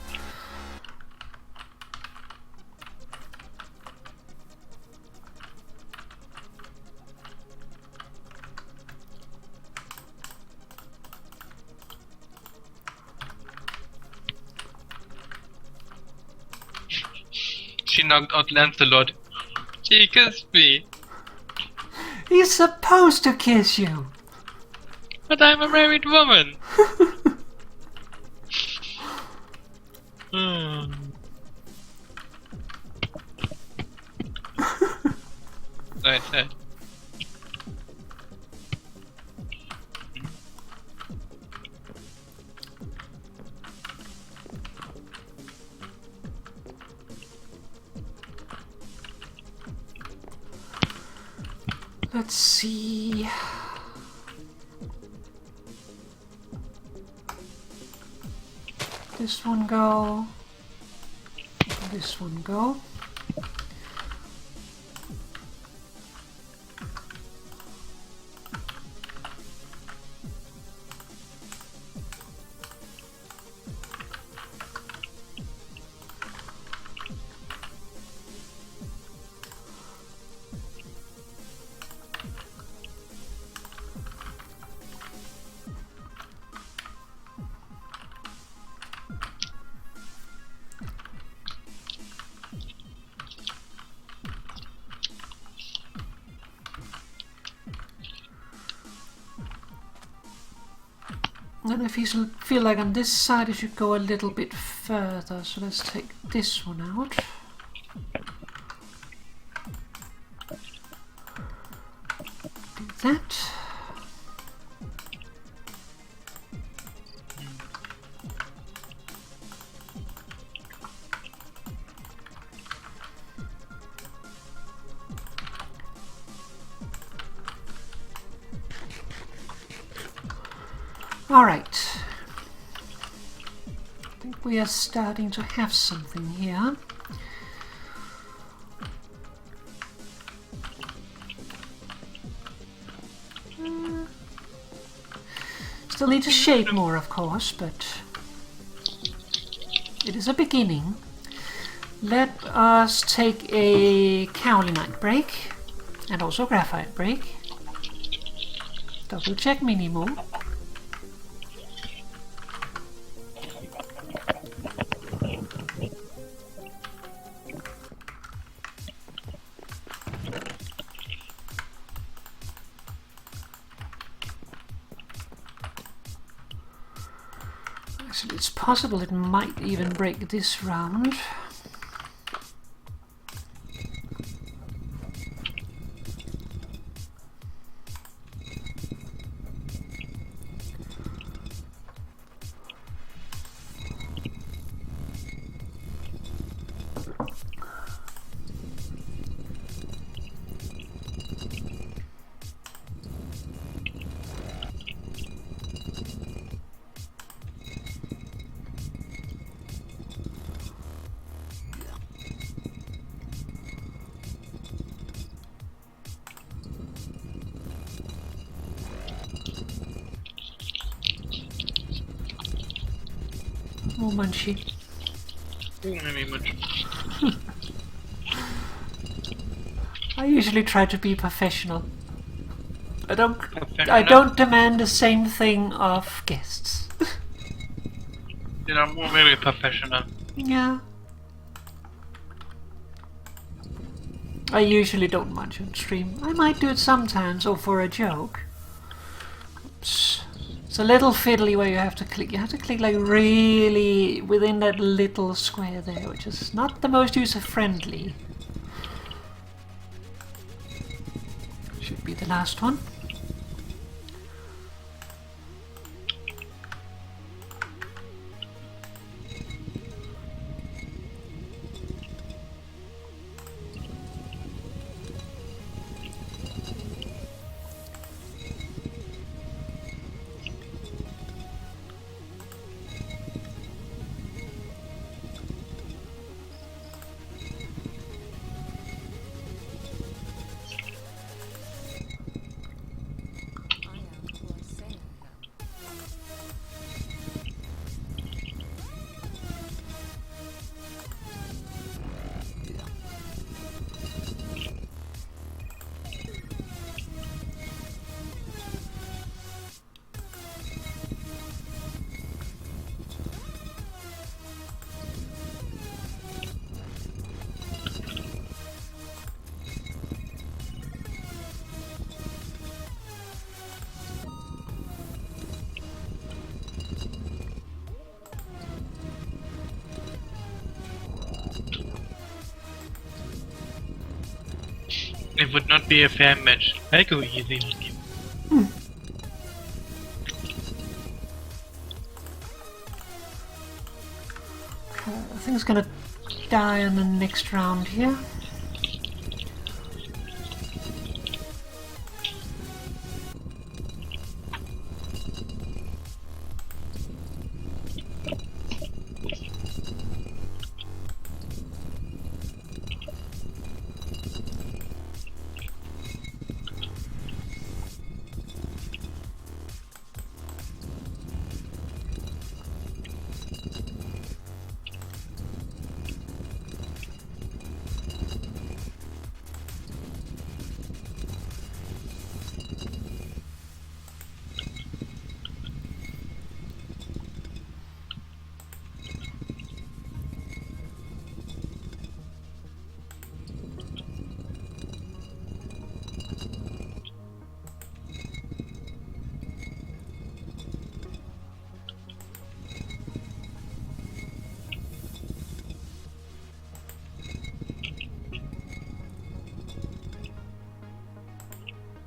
She knocked out Lancelot. She kissed me. He's supposed to kiss you! But I'm a married woman. So I said. Let's see. This one go. This one go. And if you feel like on this side it should go a little bit further, so let's take this one out. Do that. Alright, I think we are starting to have something here. Still need to shade more, of course, but it is a beginning. Let us take a kaolinite break and also graphite break. Double check minimum. Actually, it's possible it might even break this round. More munchy. Maybe much. I usually try to be professional. I don't demand the same thing of guests. You know, more very professional. Yeah. I usually don't munch on stream. I might do it sometimes, or for a joke. Oops. It's a little fiddly where you have to click. You have to click like really within that little square there, which is not the most user-friendly. Should be the last one. It would not be a fair match. I go easy. I think it's gonna die in the next round here.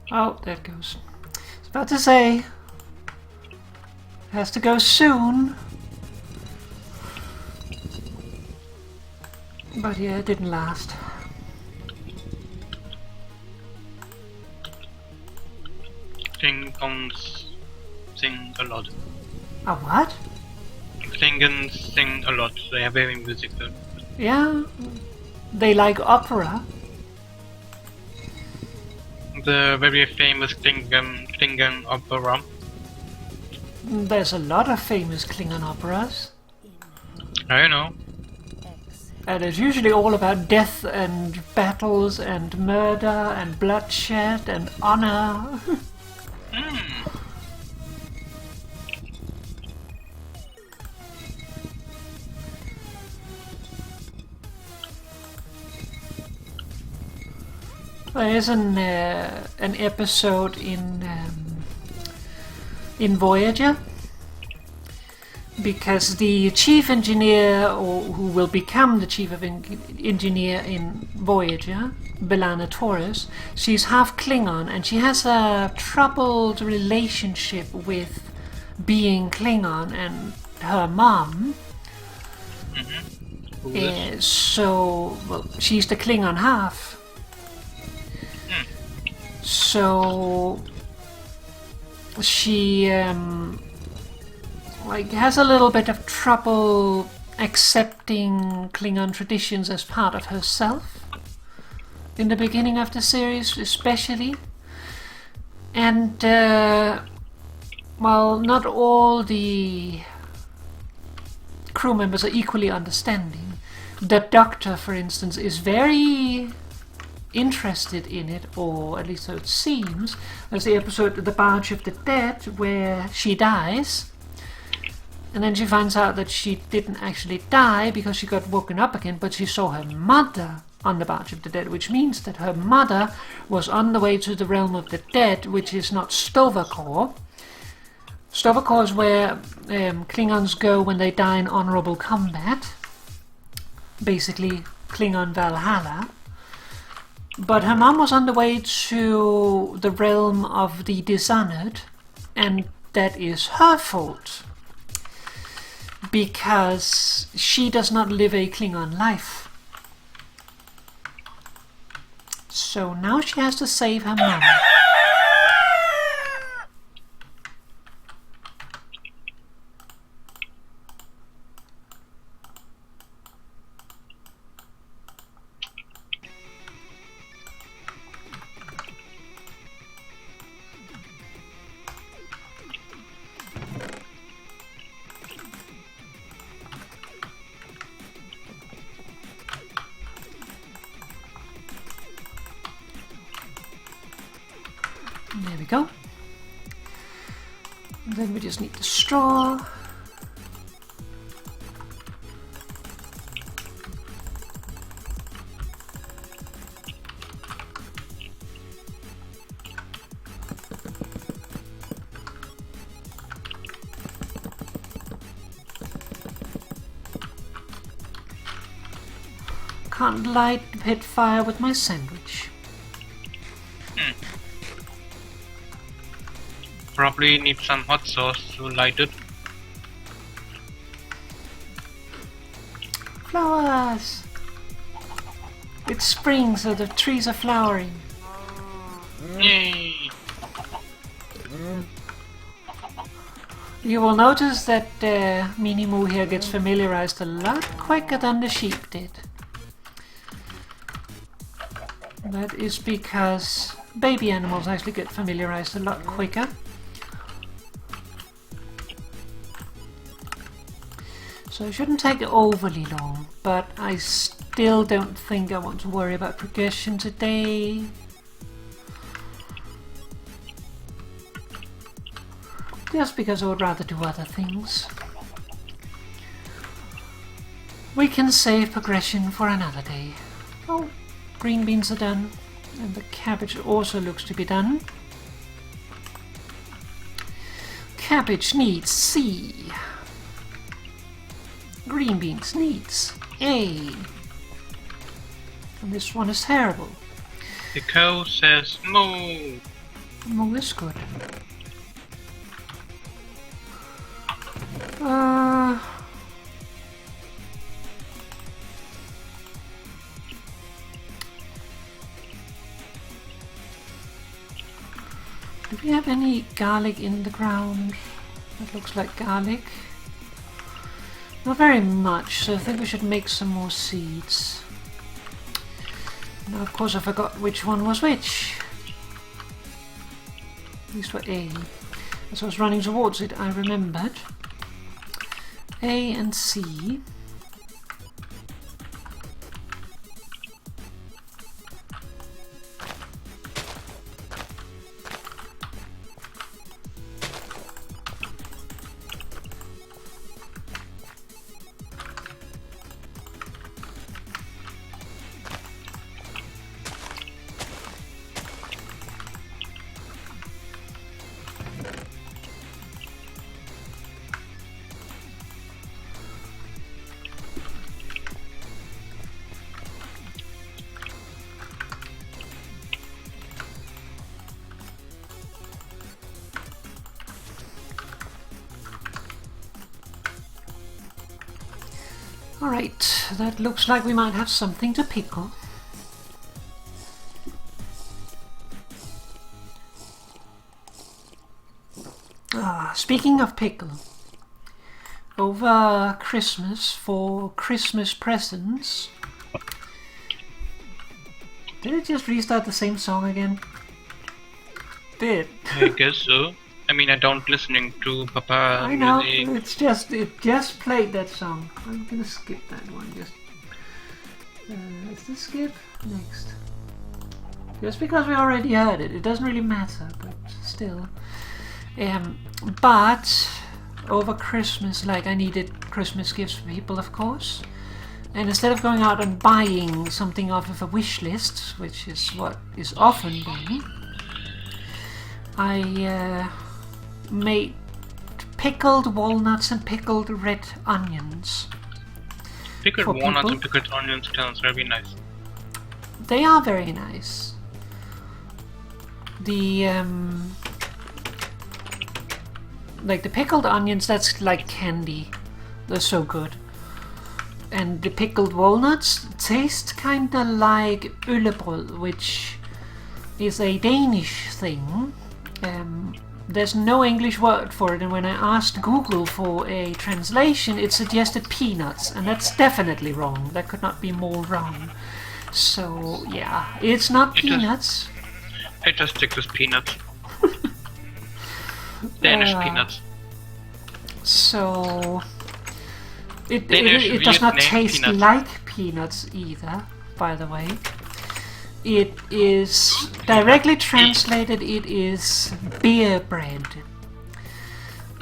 Oh, there it goes. I was about to say, it has to go soon. But yeah, it didn't last. Klingons sing a lot. A what? Klingons sing a lot. They are very musical. Yeah, they like opera. The very famous Klingon opera. There's a lot of famous Klingon operas. I know. And it's usually all about death and battles and murder and bloodshed and honor. There is an episode in Voyager, because the chief engineer, or who will become the chief of engineer in Voyager, B'Elanna Torres, she's half Klingon, and she has a troubled relationship with being Klingon and her mom. So, well, she's the Klingon half. So she like has a little bit of trouble accepting Klingon traditions as part of herself in the beginning of the series, especially. And while not all the crew members are equally understanding, the Doctor, for instance, is very interested in it, or at least so it seems. There's the episode The Barge of the Dead where she dies, and then she finds out that she didn't actually die because she got woken up again, but she saw her mother on the Barge of the Dead, which means that her mother was on the way to the realm of the dead, which is not Sto-vo-kor. Sto-vo-kor is where Klingons go when they die in honorable combat. Basically, Klingon Valhalla. But her mom was on the way to the realm of the dishonored, and that is her fault. Because she does not live a Klingon life. So now she has to save her mom. There we go. And then we just need the straw. Can't light the pit fire with my sandwich. Probably need some hot sauce to light it. Flowers! It's spring, so the trees are flowering. Yay! You will notice that Mini Moo here gets familiarized a lot quicker than the sheep did. That is because baby animals actually get familiarized a lot quicker. So it shouldn't take overly long, but I still don't think I want to worry about progression today. Just because I would rather do other things. We can save progression for another day. Oh, green beans are done, and the cabbage also looks to be done. Cabbage needs C. Green beans needs A. And this one is terrible. The cow says moo. Moo is good. Do we have any garlic in the ground? That looks like garlic. Not very much, so I think we should make some more seeds. Now, of course, I forgot which one was which. These were A. As I was running towards it, I remembered. A and C. Alright, that looks like we might have something to pickle. Speaking of pickle, over Christmas, for Christmas presents... Did it just restart the same song again? Did. I guess so. I mean, I don't listening to Papa I know, music. it just played that song. I'm gonna skip that one. Just is this skip? Next. Just because we already heard it, it doesn't really matter, but still. But over Christmas, like, I needed Christmas gifts for people, of course. And instead of going out and buying something off of a wish list, which is what is often done, I made pickled walnuts and pickled red onions. Pickled walnuts and pickled onions sounds very nice. They are very nice. The like the pickled onions, that's like candy. They're so good. And the pickled walnuts taste kinda like øllebrød, which is a Danish thing. There's no English word for it, and when I asked Google for a translation, it suggested peanuts, and that's definitely wrong. That could not be more wrong. So yeah, it's not peanuts. I just stick with peanuts. Danish peanuts. So it does not taste peanuts. like peanuts either, by the way. It is directly translated, it is beer bread.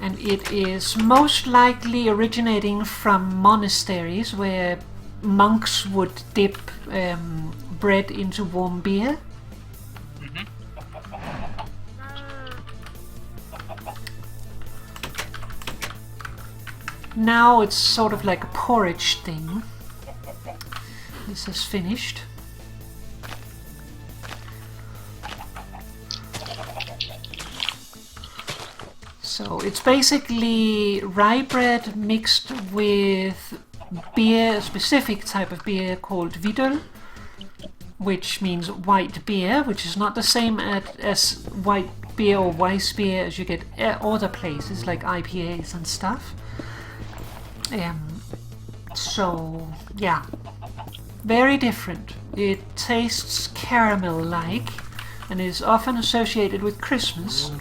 And it is most likely originating from monasteries where monks would dip bread into warm beer. Now it's sort of like a porridge thing. This is finished. So it's basically rye bread mixed with beer, a specific type of beer called hvidøl, which means white beer, which is not the same as white beer or weiss beer as you get at other places like IPAs and stuff. So yeah, very different. It tastes caramel-like and is often associated with Christmas.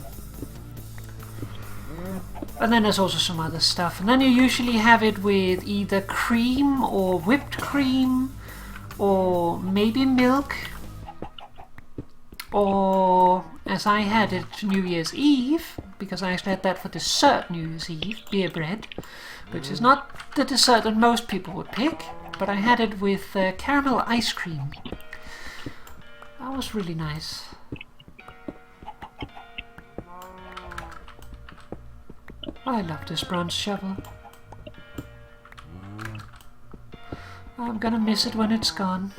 And then there's also some other stuff. And then you usually have it with either cream or whipped cream or maybe milk. Or, as I had it New Year's Eve, because I actually had that for dessert New Year's Eve, beer bread, which is not the dessert that most people would pick, but I had it with caramel ice cream. That was really nice. I love this bronze shovel. I'm gonna miss it when it's gone.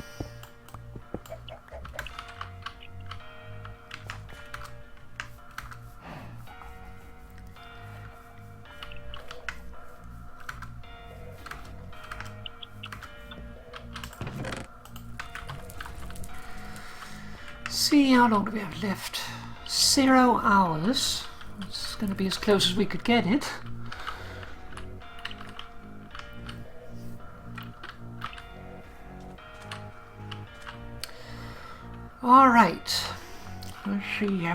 See, how long do we have left? 0 hours. It's going to be as close as we could get it. All right. Let's see.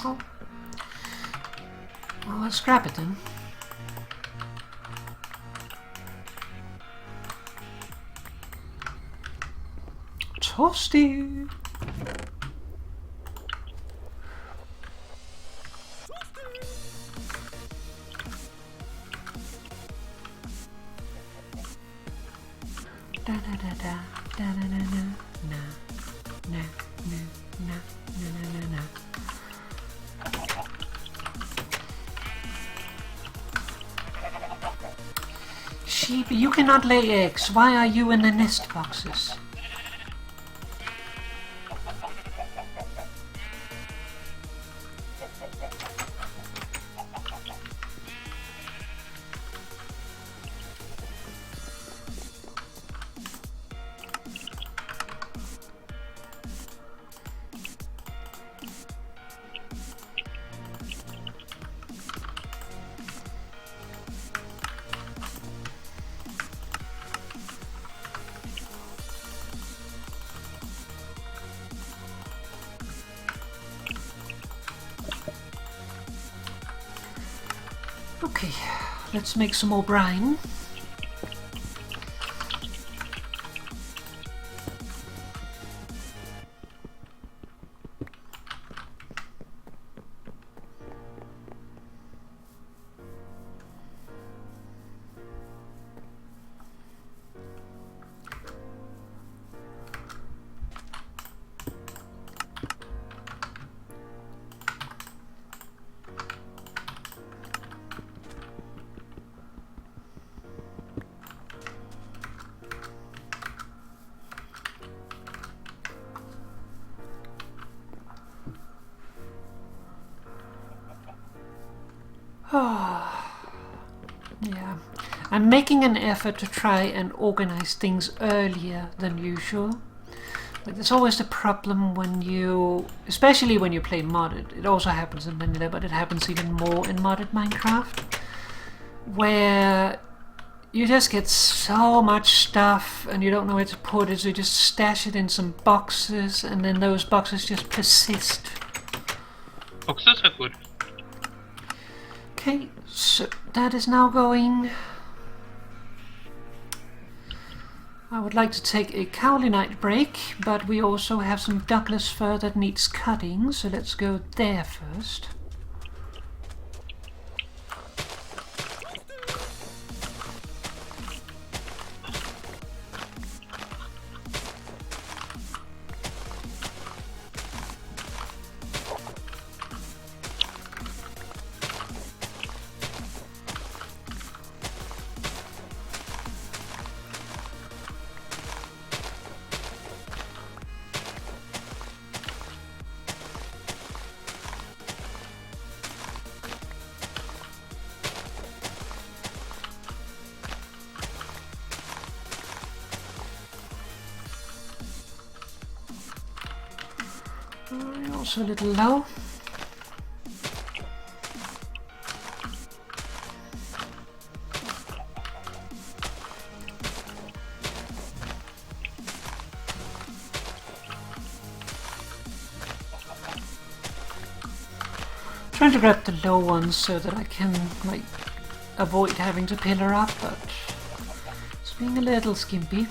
Oh, well, let's scrap it then. Toasty. Da da da da da na na na na na na na na na. Sheep, you cannot lay eggs. Why are you in the nest boxes? Okay, let's make some more brine. Yeah, I'm making an effort to try and organize things earlier than usual. But there's always the problem when you, especially when you play modded, it also happens in vanilla, but it happens even more in modded Minecraft, where you just get so much stuff and you don't know where to put it, so you just stash it in some boxes and then those boxes just persist. Boxes are good. Okay, so that is now going. I would like to take a Cowlinite break, but we also have some Douglas fir that needs cutting, so let's go there first. Also a little low. Trying to grab the low ones so that I can like avoid having to pillar up, but it's being a little skimpy.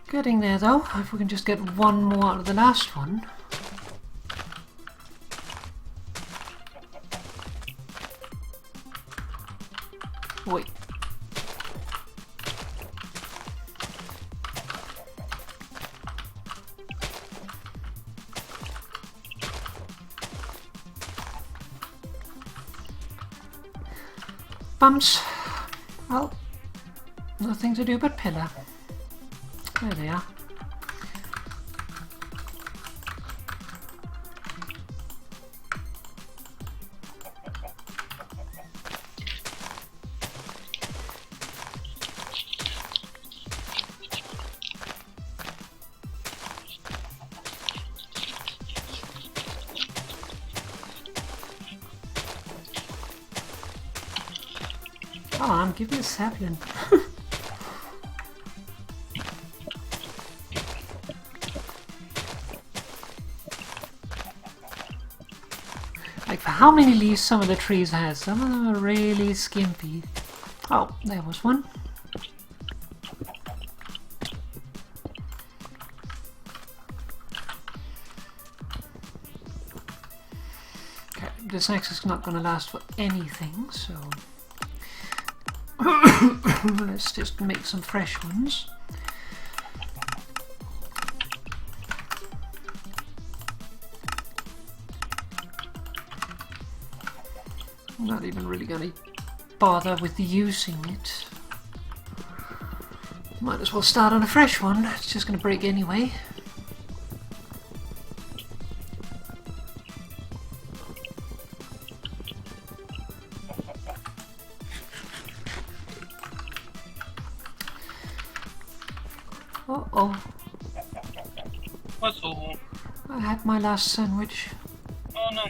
Getting there though, if we can just get one more out of the last one. Wait. Bumps. Well, nothing to do but pillar. There they are. Come on, give me a sapling. Like, for how many leaves some of the trees has? Some of them are really skimpy. Oh, there was one. Okay, this axe is not going to last for anything, so let's just make some fresh ones. I'm not even really going to bother with using it. Might as well start on a fresh one. It's just going to break anyway. Uh-oh. What's all? I had my last sandwich. Oh no.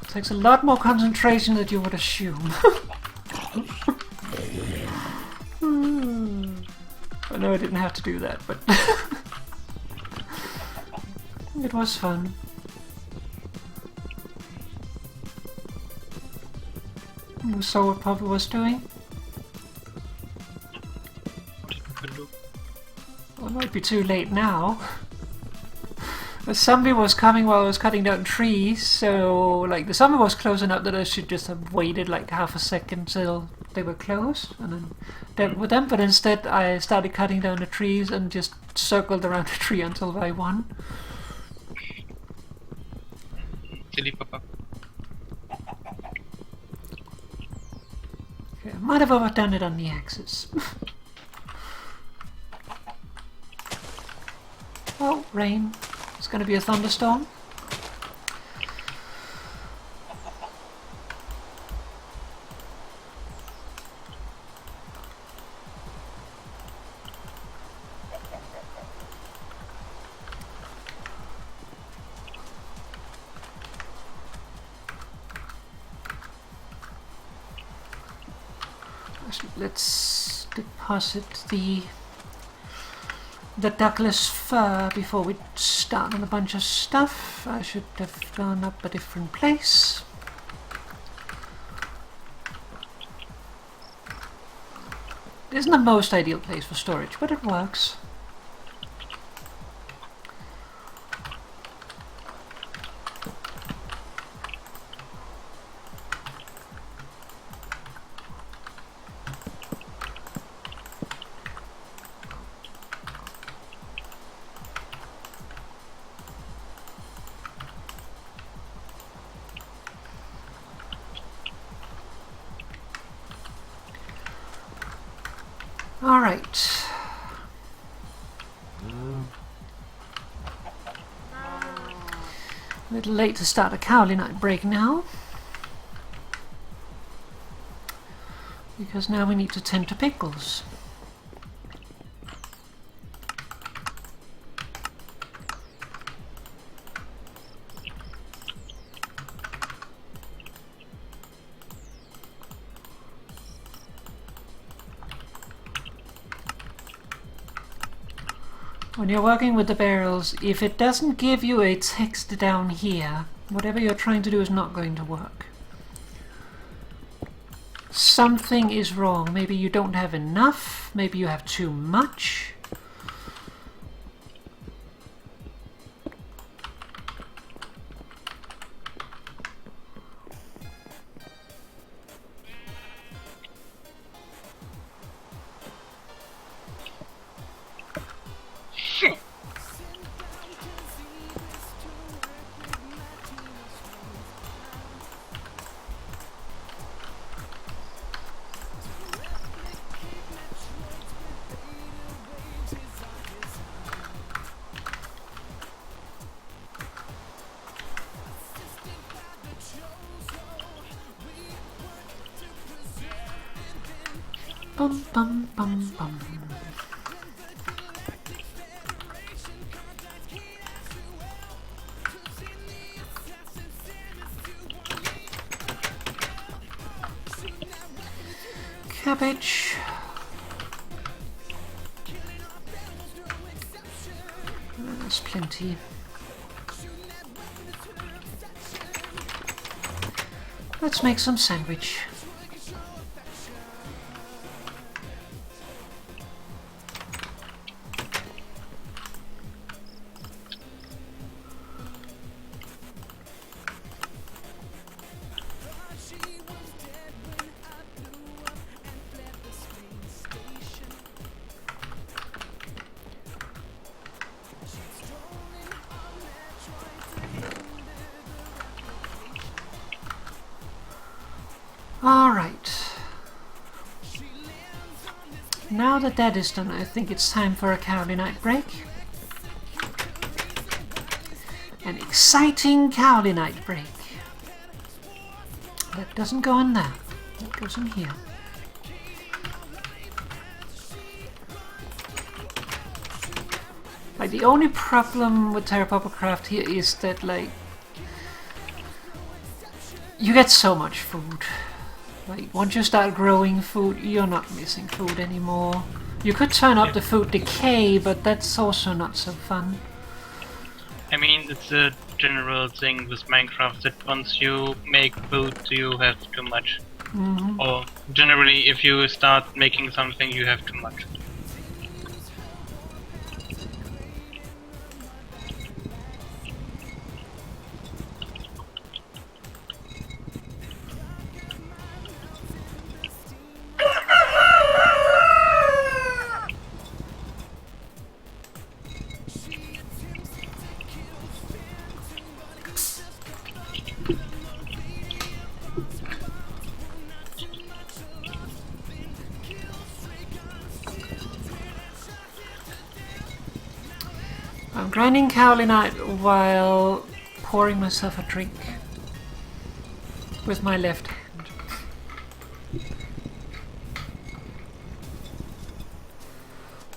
Takes a lot more concentration than you would assume. I know I didn't have to do that, but it was fun. You saw what Papa was doing? Take a look. might be too late now. The zombie was coming while I was cutting down trees, so like the zombie was close enough that I should just have waited like half a second till they were close and then dealt with them, but instead I started cutting down the trees and just circled around the tree until I won. Silly papa. Okay, I might have overdone it on the axes. Oh, rain. It's going to be a thunderstorm. Let's deposit the Douglas fir before we start on a bunch of stuff. I should have gone up a different place. It isn't the most ideal place for storage, but it works. All right. A little late to start a Cowley night break now, because now we need to tend to pickles. When you're working with the barrels, if it doesn't give you a text down here, whatever you're trying to do is not going to work. Something is wrong. Maybe you don't have enough, maybe you have too much. Bum bum bum bum. Cabbage. There's plenty. Let's make some sandwich. Alright. Now that that is done, I think it's time for a Cowley night break. An exciting Cowley night break. That doesn't go in there. That goes in here. Like, the only problem with Terrapuppercraft here is that, like, you get so much food. Like, once you start growing food, you're not missing food anymore. You could turn up the food decay, but that's also not so fun. I mean, it's a general thing with Minecraft that once you make food, you have too much. Mm-hmm. Or generally, if you start making something, you have too much. I'm grinding kaolinite while pouring myself a drink with my left hand.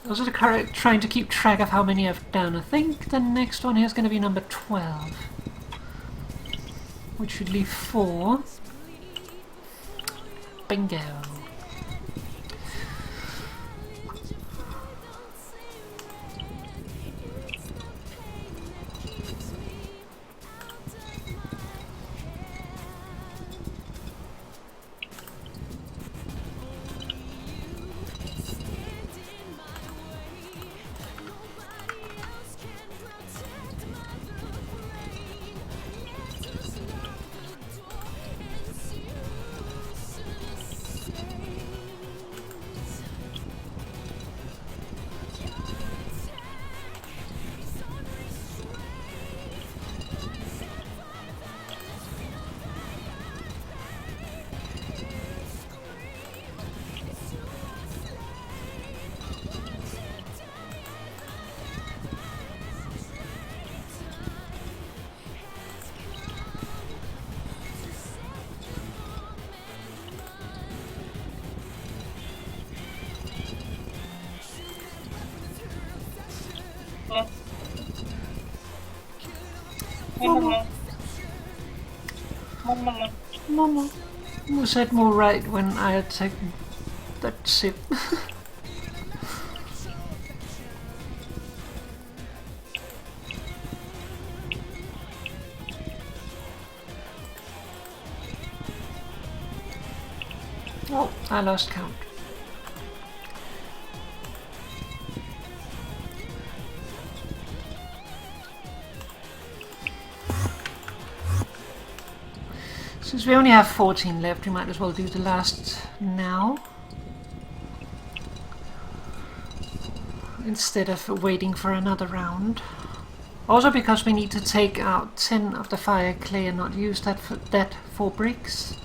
Also trying to keep track of how many I've done. I think the next one here is going to be number 12, which should leave 4. Bingo. Mama. Mama. Mama. Was that more right when I had taken that sip? Oh, I lost count. Since we only have 14 left, we might as well do the last now, instead of waiting for another round. Also because we need to take out 10 of the fire clay and not use that for bricks.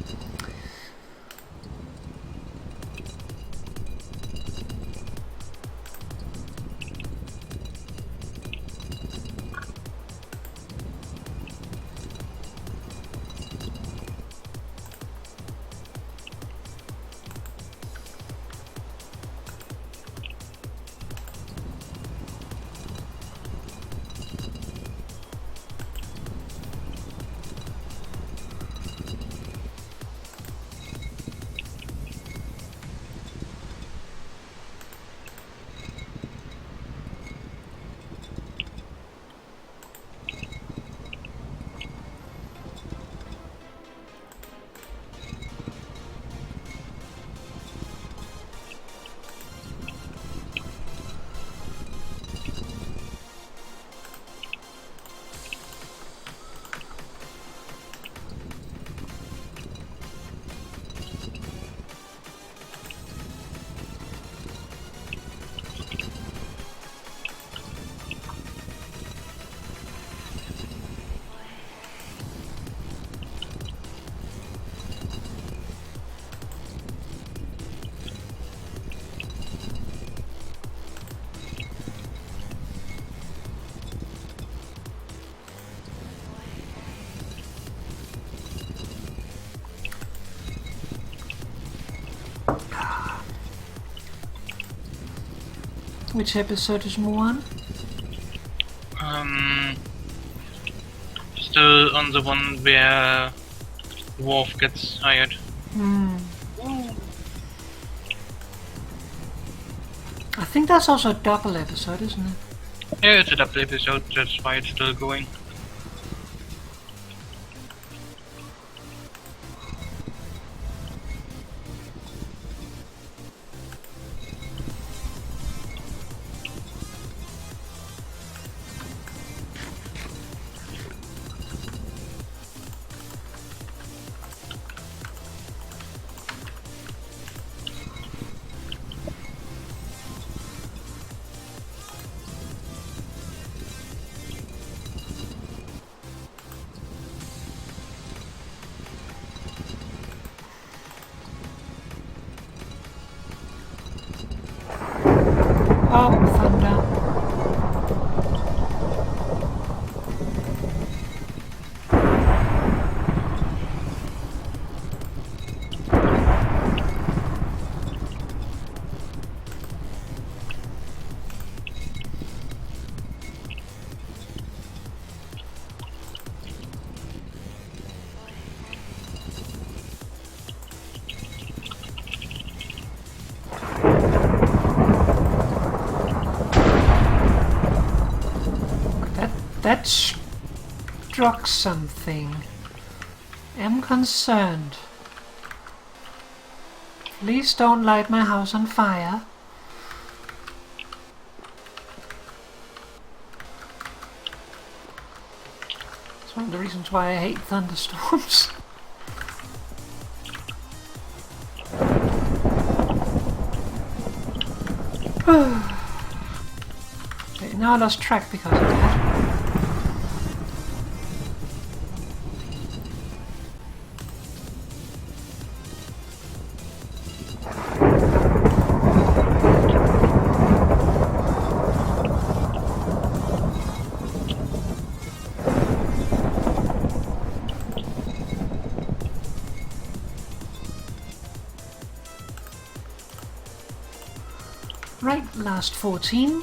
Which episode is more on? Still on the one where Worf gets hired. I think that's also a double episode, isn't it? Yeah, it's a double episode, that's why it's still going. Oh, thunder. That struck something. Am concerned. Please don't light my house on fire. It's one of the reasons why I hate thunderstorms. Okay, now I lost track because of that. Right, last 14.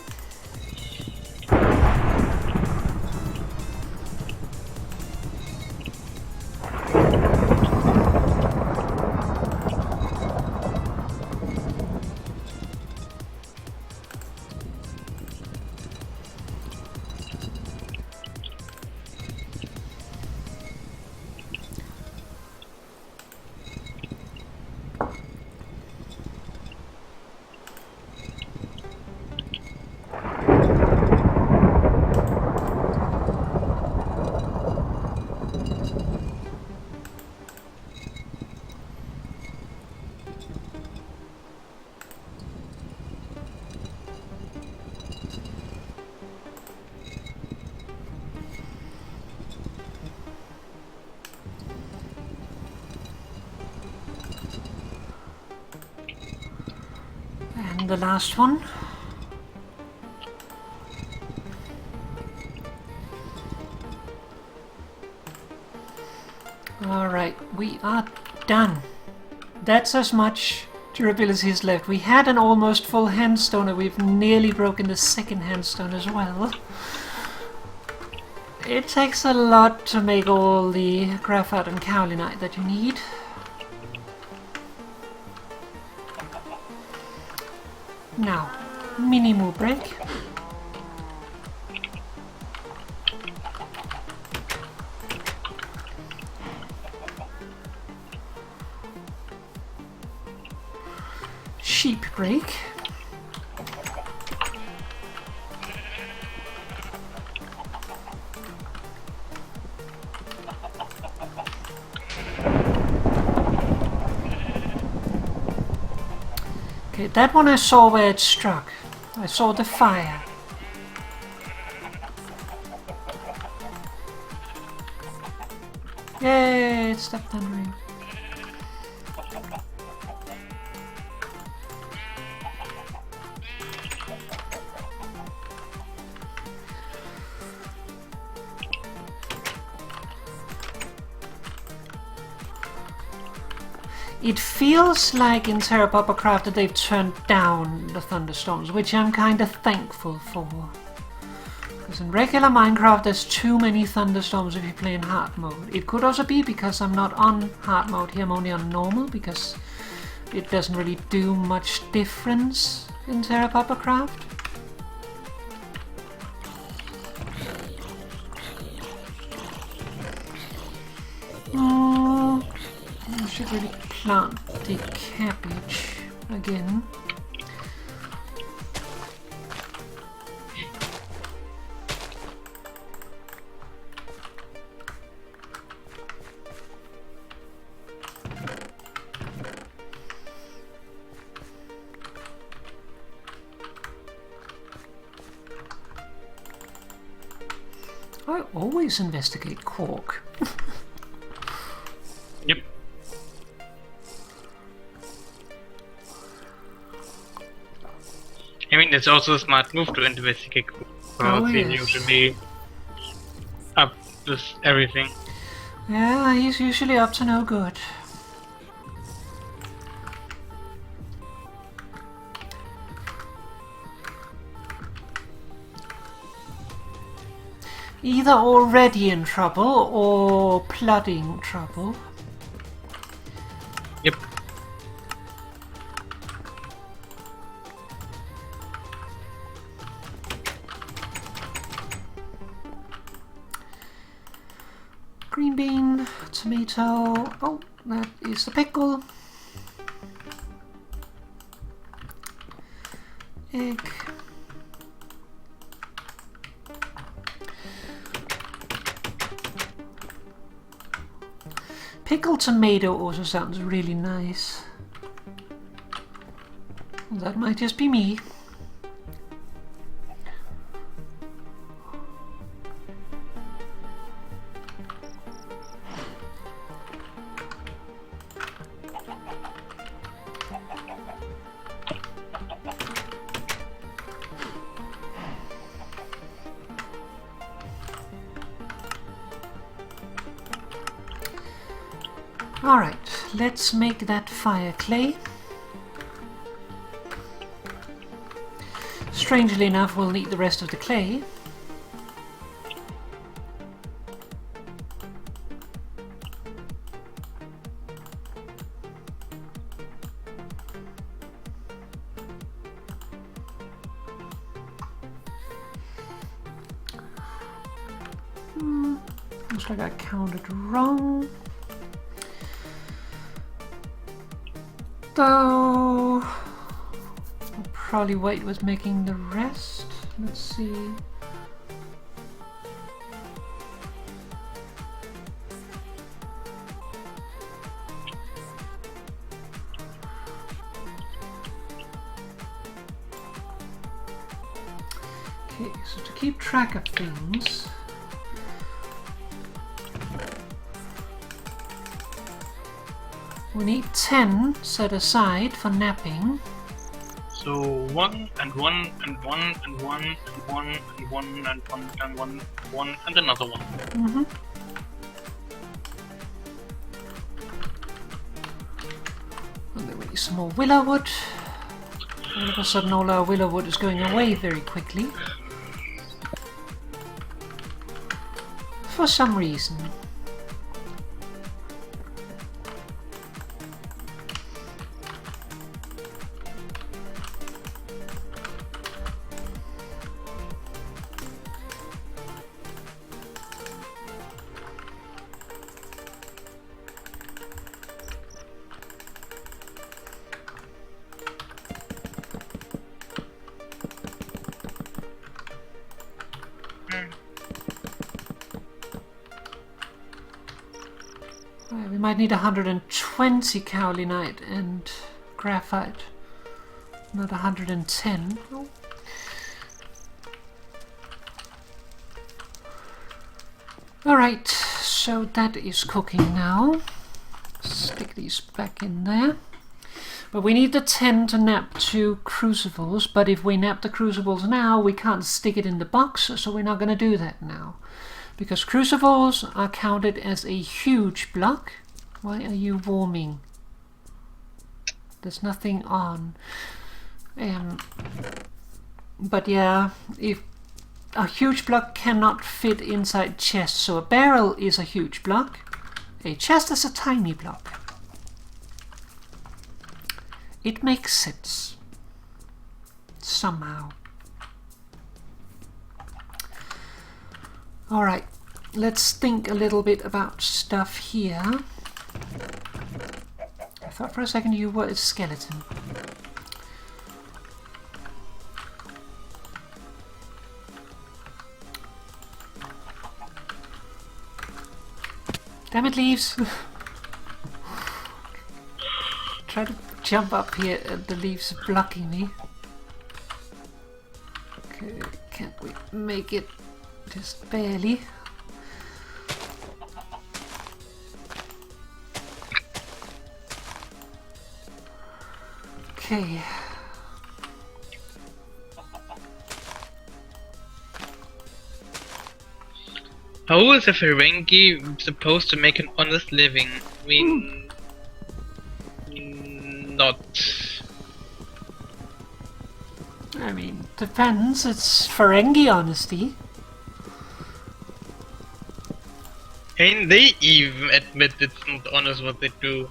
And the last one. Alright, we are done. That's as much durability as left. We had an almost full handstone and we've nearly broken the second handstone as well. It takes a lot to make all the graphite and kaolinite that you need. Now, mini moo break. Sheep break. Okay, that one I saw where it struck. I saw the fire. Yay, it stopped thundering. It feels like in Terrapuppercraft that they've turned down the thunderstorms, which I'm kind of thankful for. Because in regular Minecraft there's too many thunderstorms if you play in hard mode. It could also be because I'm not on hard mode here, I'm only on normal, because it doesn't really do much difference in Terrapuppercraft. I should really plant the cabbage again. I always investigate cork. Yep. I mean, it's also a smart move to investigate because he usually up with everything. Yeah, he's usually up to no good. Either already in trouble or plotting trouble. Yep. Green bean, tomato. Oh, that is the pickle. Egg. Pickled tomato also sounds really nice. That might just be me. Alright, let's make that fire clay. Strangely enough, we'll need the rest of the clay. Looks like I counted wrong. Though I'll probably wait with making the rest. Let's see. Okay, so to keep track of things, we need 10 set aside for napping. So 1 and 1 and 1 and 1 and 1 and 1 and 1 and 1 and another one. Mm-hmm. And then we need some more willow wood. All of a sudden all our willow wood is going away very quickly. For some reason. We might need 120 kaolinite and graphite, not 110. Oh. Alright, so that is cooking now. Stick these back in there. But we need the 10 to nap 2 crucibles, but if we nap the crucibles now, we can't stick it in the box, so we're not going to do that now. Because crucibles are counted as a huge block. Why are you warming? There's nothing on. But yeah, if a huge block cannot fit inside chests, so a barrel is a huge block. A chest is a tiny block. It makes sense. Somehow. Alright, let's think a little bit about stuff here. I thought for a second you were a skeleton. Damn it, leaves! Try to jump up here and the leaves are blocking me. Okay, can't we make it just barely? Okay. How is a Ferengi supposed to make an honest living? I mean, not. I mean, depends. It's Ferengi honesty. And they even admit it's not honest what they do.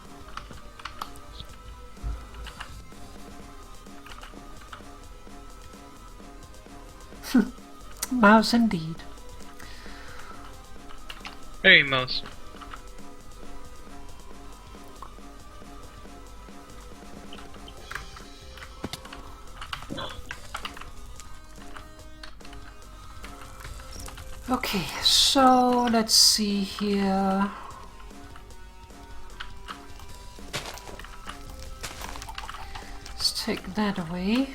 Mouse indeed. Very most. Okay, so let's see here. Let's take that away.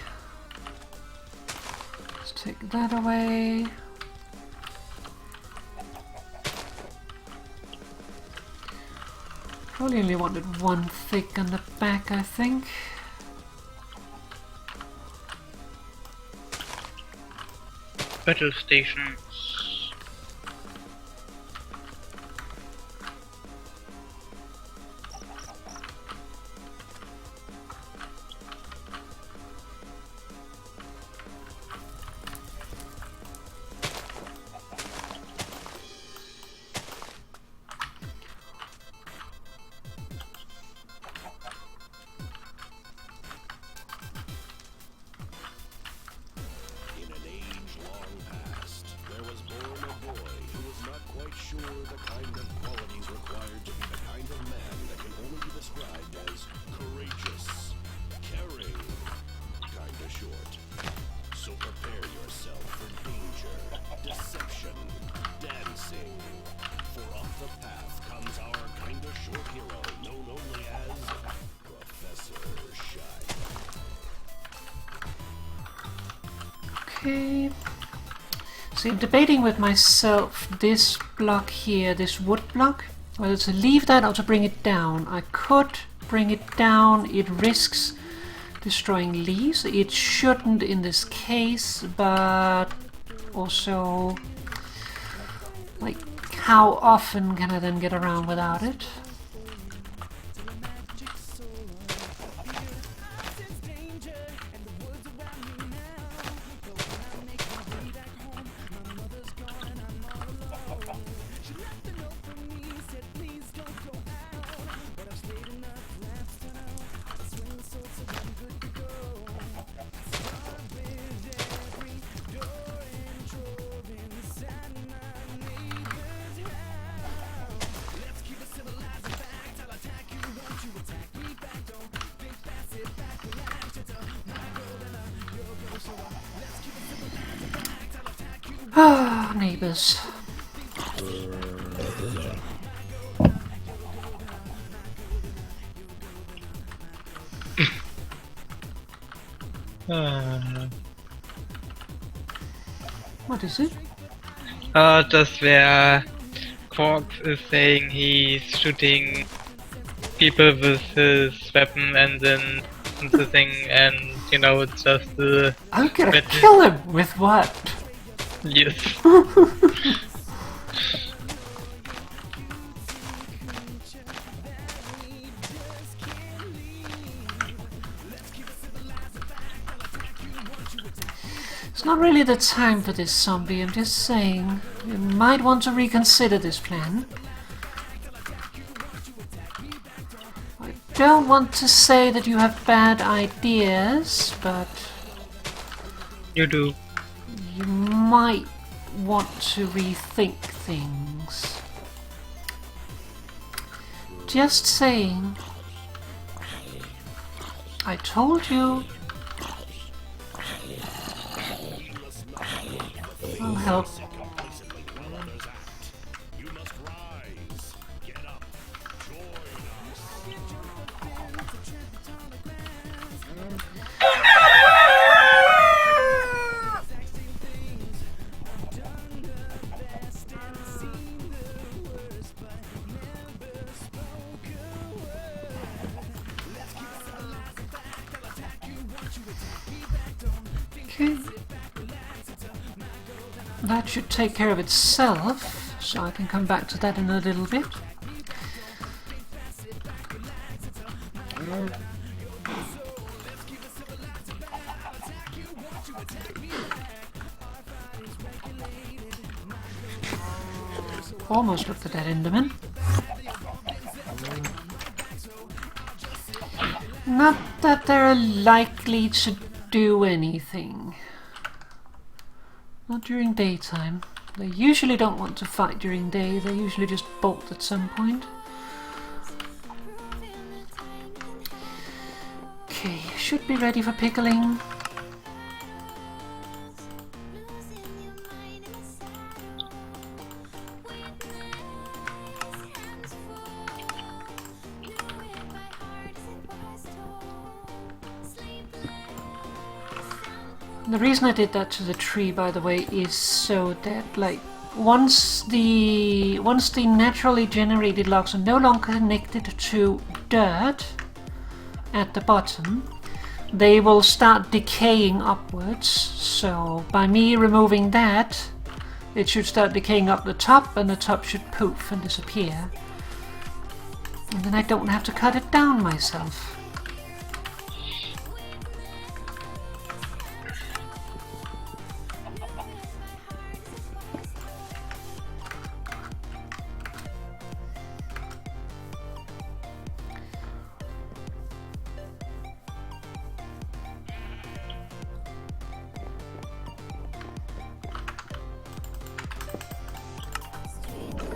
Let's take that away. Probably only wanted one thick on the back, I think. Battle stations. Okay. See, I'm debating with myself this block here, this wood block, whether to leave that or to bring it down. I could bring it down, it risks destroying leaves. It shouldn't in this case, but also, like, how often can I then get around without it? Ah, neighbors. What is it? Just where Quark is saying he's shooting people with his weapon and then the thing, and you know, it's just the. I'm gonna kill him with what? Yes. It's not really the time for this, zombie. I'm just saying, you might want to reconsider this plan. I don't want to say that you have bad ideas, but You do. you might want to rethink things. Just saying. I told you. I'll help. Okay. That should take care of itself, so I can come back to that in a little bit. Almost looked at that Enderman. Not that they're likely to do anything. Not during daytime. They usually don't want to fight during day, they usually just bolt at some point. Okay, should be ready for pickling. The reason I did that to the tree, by the way, is so that, like, once the naturally generated logs are no longer connected to dirt at the bottom, they will start decaying upwards. So by me removing that, it should start decaying up the top, and the top should poof and disappear. And then I don't have to cut it down myself.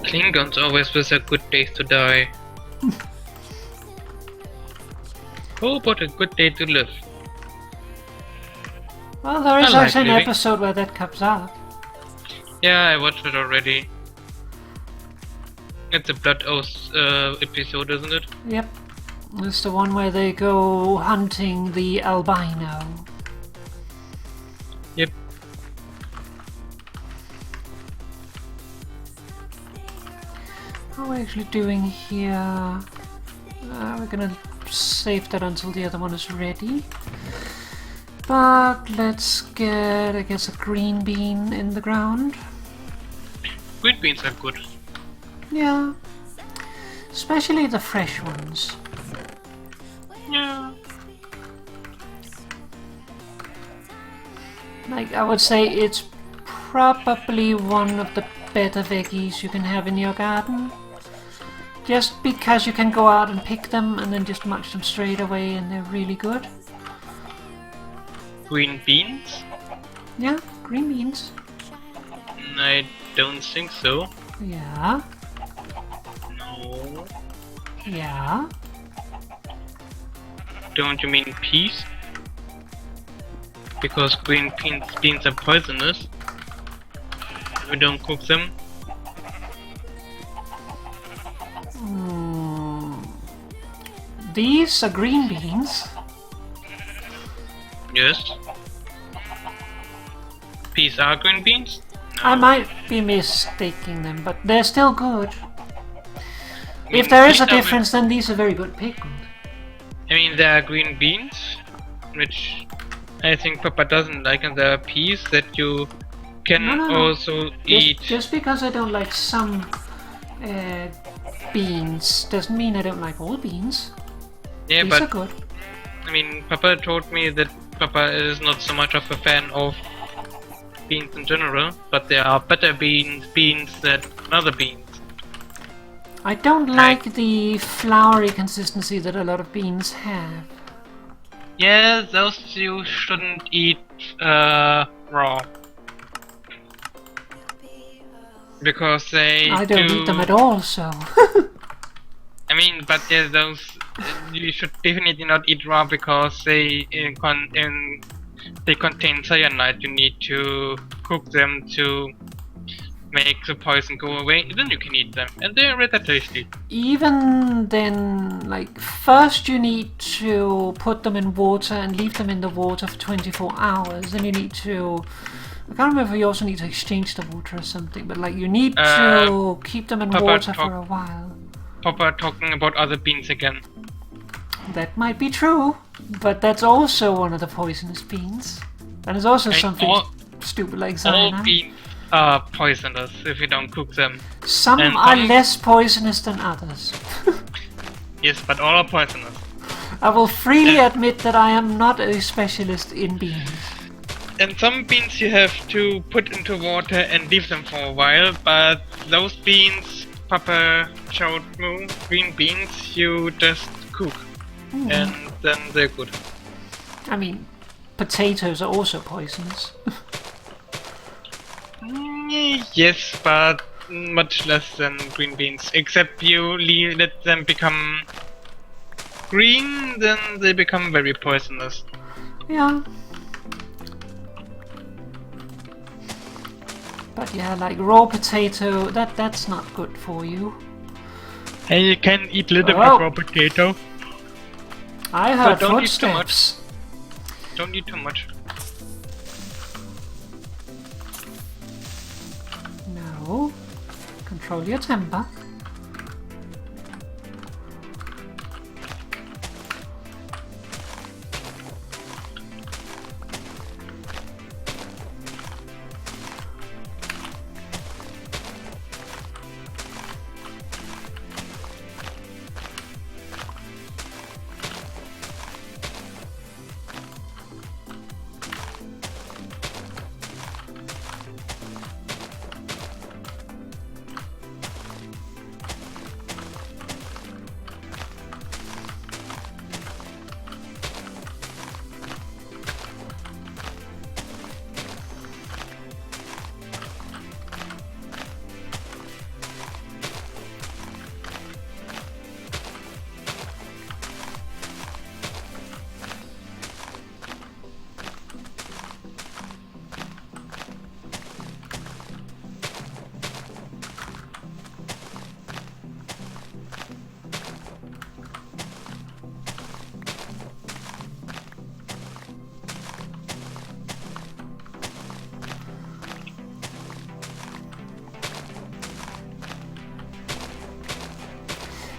Klingons always with a good days to die. Oh, what a good day to live. Well, there is I like actually an living. episode where that comes out. Yeah, I watched it already. It's a Blood Oath episode, isn't it? Yep. It's the one where they go hunting the albino. Yep. What are we actually doing here? We're gonna save that until the other one is ready. But let's get, I guess, a green bean in the ground. Green beans are good. Yeah. Especially the fresh ones. Yeah. Like, I would say it's probably one of the better veggies you can have in your garden. Just because you can go out and pick them and then just munch them straight away, and they're really good. Green beans? Yeah, green beans. I don't think so. Yeah, No. yeah. Don't you mean peas? Because green beans are poisonous. We don't cook them. These are green beans. Yes. Peas are green beans? I might be mistaking them, but they're still good. If there is a difference, then these are very good pickled. I mean, there are green beans, which I think Papa doesn't like, and there are peas that you can No. also eat. Just because I don't like some beans doesn't mean I don't like all beans. Yeah, These are but good. I mean, Papa told me that Papa is not so much of a fan of beans in general, but there are better beans than other beans. I don't like the floury consistency that a lot of beans have. Yeah, those you shouldn't eat raw. Because they I don't eat them at all, so... I mean, but yeah, those you should definitely not eat raw because they they contain cyanide. You need to cook them to make the poison go away. Then you can eat them, and they're rather tasty. Even then, like, first you need to put them in water and leave them in the water for 24 hours. Then you need to... I can't remember if you also need to exchange the water or something, but like you need to keep them in water for a while. Papa talking about other beans again. That might be true, but that's also one of the poisonous beans. And it's also something stupid like cyanide. All beans are poisonous if you don't cook them. Some are less poisonous than others. Yes, but all are poisonous. I will freely admit that I am not a specialist in beans. And some beans you have to put into water and leave them for a while, but those beans Papa showed me, green beans, you just cook. And then they're good. I mean, potatoes are also poisonous. Yes, but much less than green beans. Except you let them become green, then they become very poisonous. Yeah. But yeah, like raw potato, that's not good for you. Hey, you can eat little bit Oh. raw potato. I heard don't eat too much. footsteps. Don't eat too much. No. Control your temper.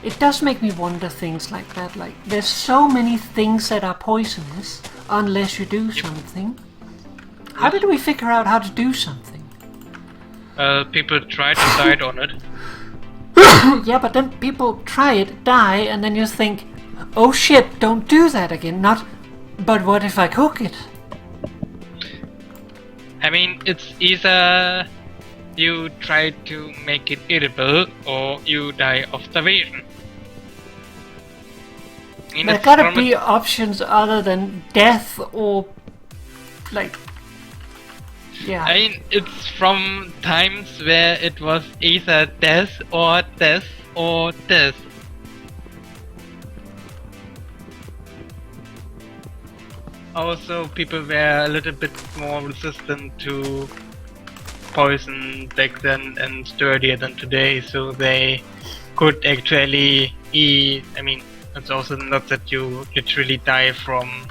It does make me wonder things like that. Like, there's so many things that are poisonous unless you do something. How did we figure out how to do something? People try to decide on it. Yeah, but then people try it, die, and then you think, oh shit, don't do that again. Not, but what if I cook it? I mean, it's either you try to make it edible or you die of starvation. I mean, There it's gotta from be options other than death or, like, yeah. I mean, it's from times where it was either death or death or death. Also, people were a little bit more resistant to poison back then and sturdier than today, so they could actually eat. I mean, it's also not that you literally die from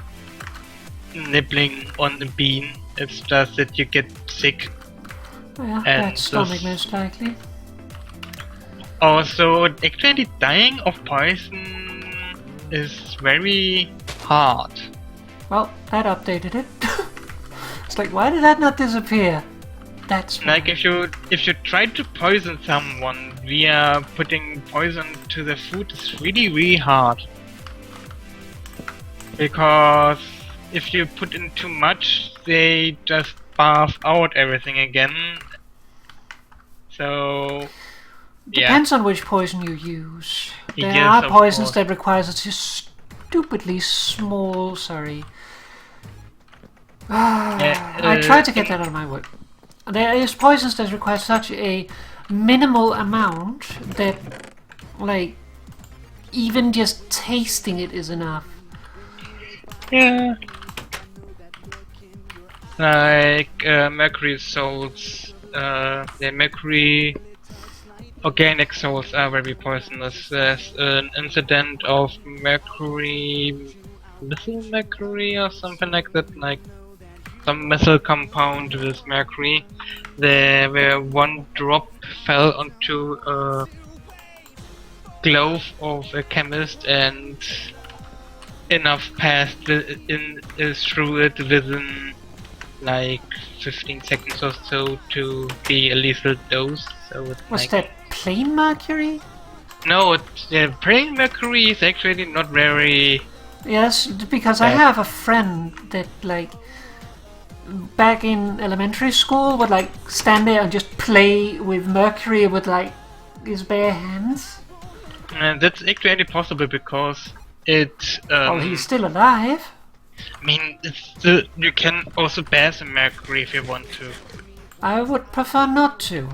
nibbling on a bean, it's just that you get sick. Yeah, and that's stomach most likely. Also, actually dying of poison is very hard. Well, that updated it. It's like, why did that not disappear? That's Like why. if you try to poison someone via putting poison to the food, it's really hard. Because if you put in too much, they just barf out everything again. So yeah. Depends on which poison you use. There Yes, are of poisons course. that requires a just stupidly small. Sorry. I tried to get that out of my word. There is poisons that require such a minimal amount that, like, even just tasting it is enough. Yeah. Like mercury salts, the mercury organic salts are very poisonous. There's an incident of mercury, methyl mercury or something like that, like some methyl compound with mercury. There where one drop fell onto a glove of a chemist and enough passed through it within like 15 seconds or so to be a lethal dose. So it's Was like, that plain mercury? no, plain mercury is actually not very. Yes, because I have a friend that, like, back in elementary school would, like, stand there and just play with mercury with, like, his bare hands. That's actually possible because it. Well, he's still alive. I mean, you can also bear some mercury if you want to. I would prefer not to.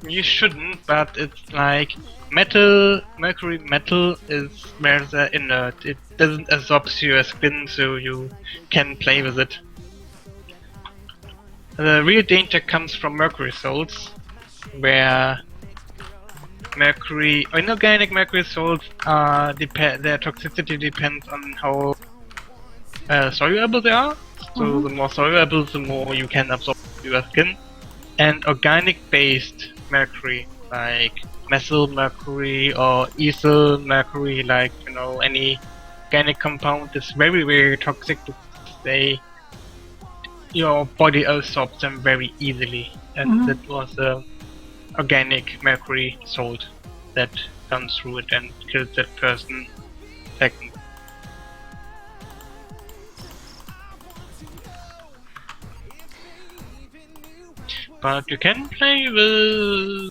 You shouldn't, but it's like metal, mercury metal is rather inert. It doesn't absorb your skin, so you can play with it. The real danger comes from mercury salts, where inorganic mercury salts their toxicity depends on how soluble they are. So the more soluble, the more you can absorb your skin. And organic based mercury, like methyl mercury or ethyl mercury, like any organic compound, is very, very toxic because your body absorbs them very easily. And that was the organic mercury salt that comes through it and kills that person second. But you can play with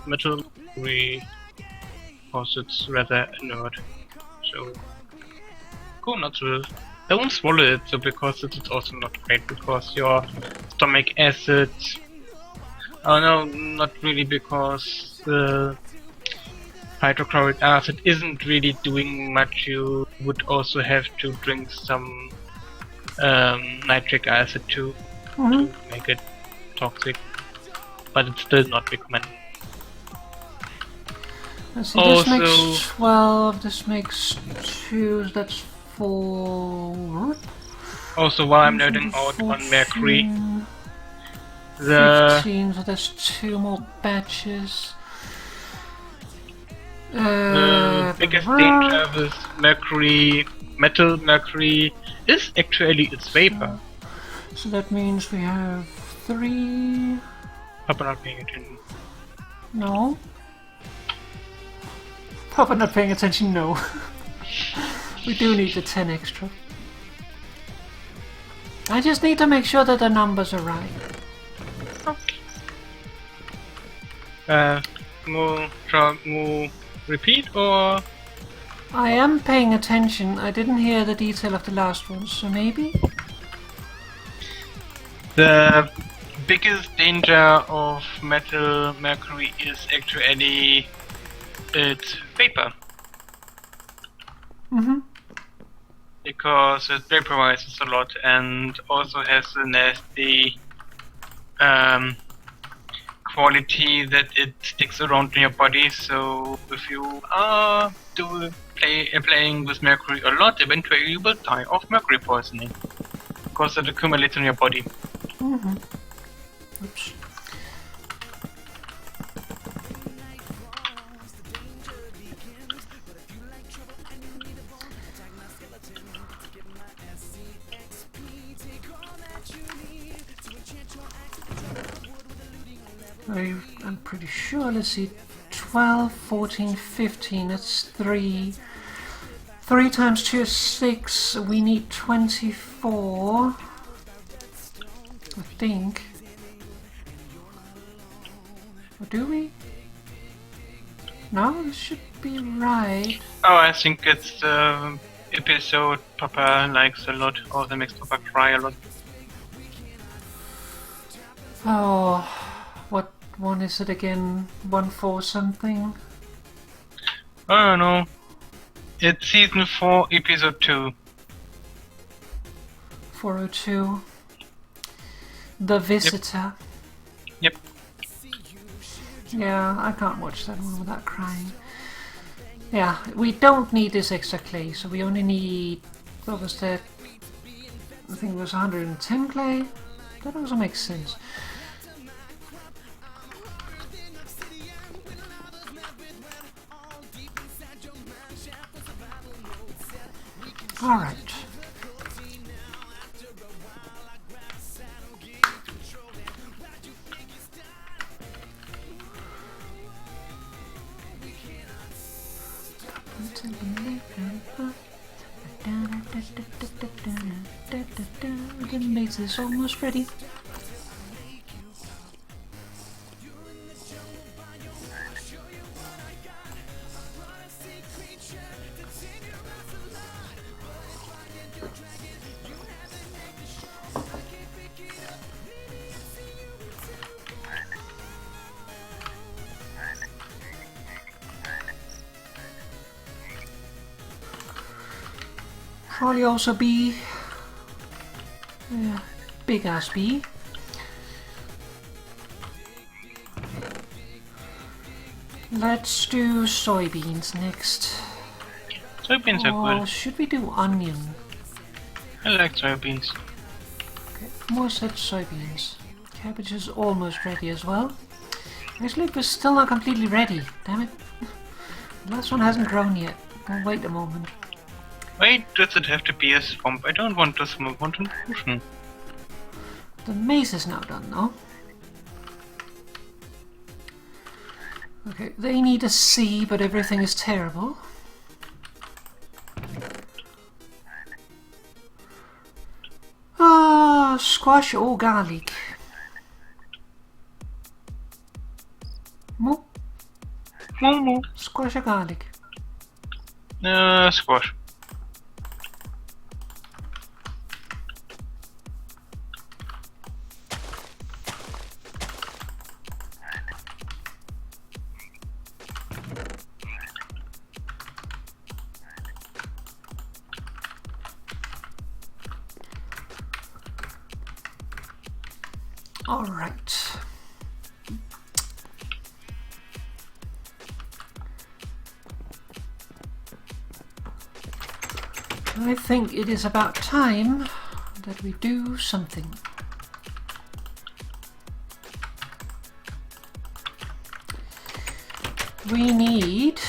metal mercury because it's rather inert. So go not to don't swallow it, so because it is also not great because your stomach acid. Oh no, not really, because the hydrochloric acid isn't really doing much. You would also have to drink some nitric acid to make it toxic, but it's still not recommended. Let's see, this makes 12, this makes 2, that's 4. Also, while I'm noting out 14, on mercury, 15, so there's 2 more batches. the biggest danger with mercury, metal mercury, is actually its vapor. So that means we have 3. Hope I'm not paying attention. No. Probably not paying attention, no. We do need the 10 extra. I just need to make sure that the numbers are right. Okay. More repeat, or? I am paying attention. I didn't hear the detail of the last one, so maybe? The biggest danger of metal mercury is actually its vapor. Because it vaporizes a lot and also has a nasty quality that it sticks around in your body. So if you are playing with mercury a lot, eventually you will die of mercury poisoning because it accumulates in your body. Oops. I'm pretty sure, let's see, 12, 14, 15, that's 3. 3 times 2 is 6, we need 24, I think. Or do we? No, this should be right. Oh, I think it's the episode Papa likes a lot, or that makes Papa cry a lot. Oh, what one is it again? 1-4 something? I don't know. It's season 4, episode 2. 402. The Visitor. Yep. Yeah, I can't watch that one without crying. Yeah, we don't need this extra clay, so we only need, what was that? I think it was 110 clay. That also makes sense. Alright. The maze is almost ready. Probably also be big ass bee. Let's do soybeans next. Soybeans are Or good. should we do onion? I like soybeans. Okay, more said soybeans. Cabbage is almost ready as well. Actually, we're still not completely ready. Damn it. The last one hasn't grown yet. Oh, wait a moment. Why does it have to be a swamp? I don't want a swamp, I want an ocean. The maze is now done, though. Okay, they need a sea, but everything is terrible. Ah, squash or garlic. Mo? Momo. Squash or garlic? Squash. All right. I think it is about time that we do something. We need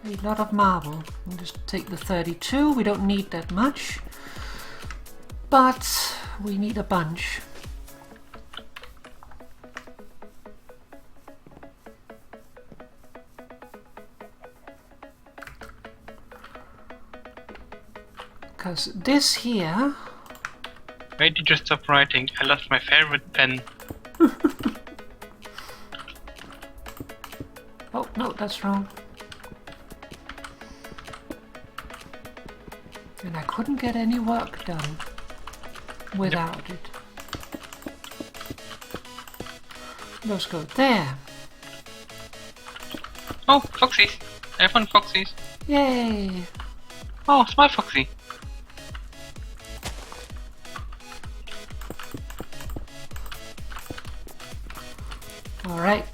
a lot of marble. We'll just take the 32. We don't need that much, but we need a bunch. Because this here... Why did you stop writing? I lost my favorite pen. Oh, no, that's wrong. And I couldn't get any work done without it. Let's go there. Oh, foxies! I found foxies. Yay! Oh, small foxy. Alright.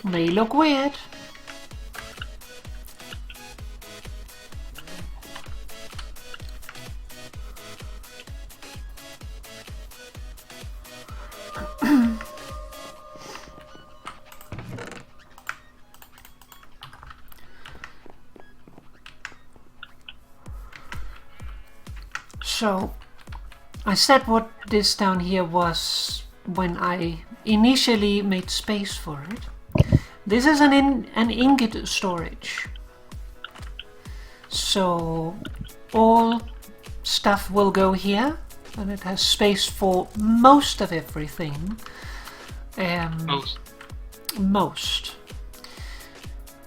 May look weird. So, I said what this down here was when I initially made space for it. This is an ingot storage. So, all stuff will go here, and it has space for most of everything. Most.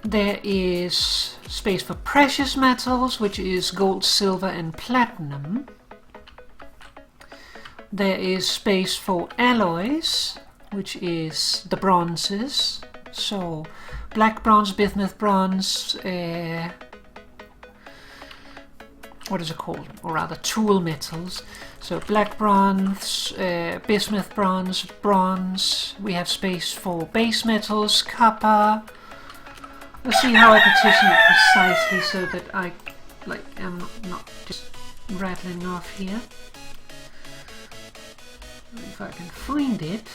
There is space for precious metals, which is gold, silver, and platinum. There is space for alloys, which is the bronzes. So, black bronze, bismuth bronze, what is it called? Or rather, tool metals. So, black bronze, bismuth bronze, bronze. We have space for base metals, copper. Let's see how I petition it precisely so that I am not just rattling off here. If I can find it.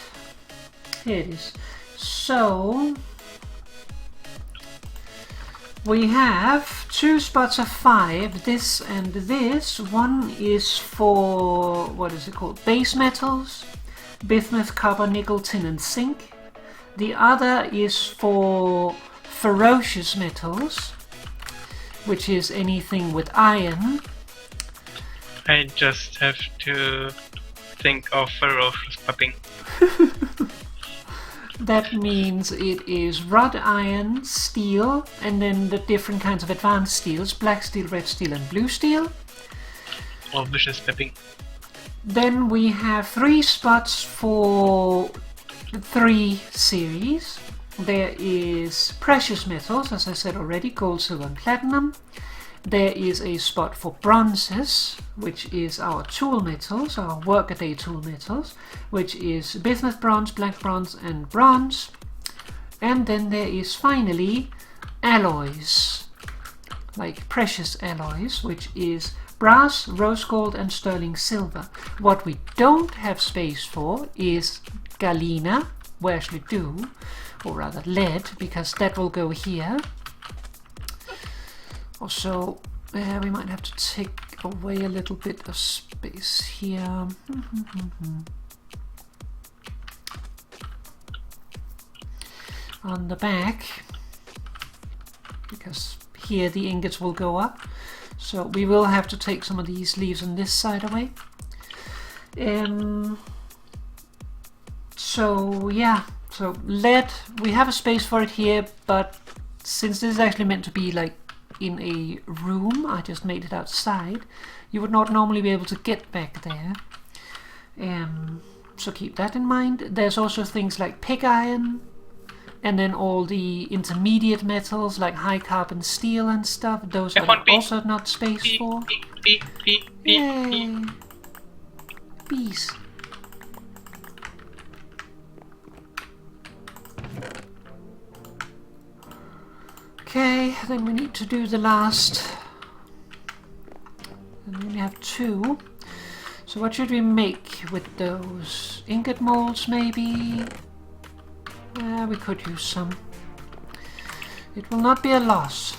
Here it is. So we have 2 spots of 5, this and this. One is for, what is it called? Base metals, bismuth, copper, nickel, tin and zinc. The other is for ferocious metals, which is anything with iron. I just have to think of ferocious popping. That means it is wrought iron, steel, and then the different kinds of advanced steels, black steel, red steel and blue steel. Or vicious pepping. Then we have 3 spots for 3 series. There is precious metals, as I said already, gold, silver and platinum. There is a spot for bronzes, which is our tool metals, our workaday tool metals, which is bismuth bronze, black bronze and bronze. And then there is finally alloys, like precious alloys, which is brass, rose gold and sterling silver. What we don't have space for is galena, we actually do, or rather lead, because that will go here. Also, we might have to take away a little bit of space here. On the back, because here the ingots will go up. So we will have to take some of these leaves on this side away. So yeah, so lead, we have a space for it here, but since this is actually meant to be like in a room, I just made it outside. You would not normally be able to get back there. So keep that in mind. There's also things like pig iron, and then all the intermediate metals like high carbon steel and stuff. Those are also not space for. Yay! Bees. Okay, then we need to do the last. And then we have 2. So what should we make with those? Ingot molds maybe? We could use some. It will not be a loss.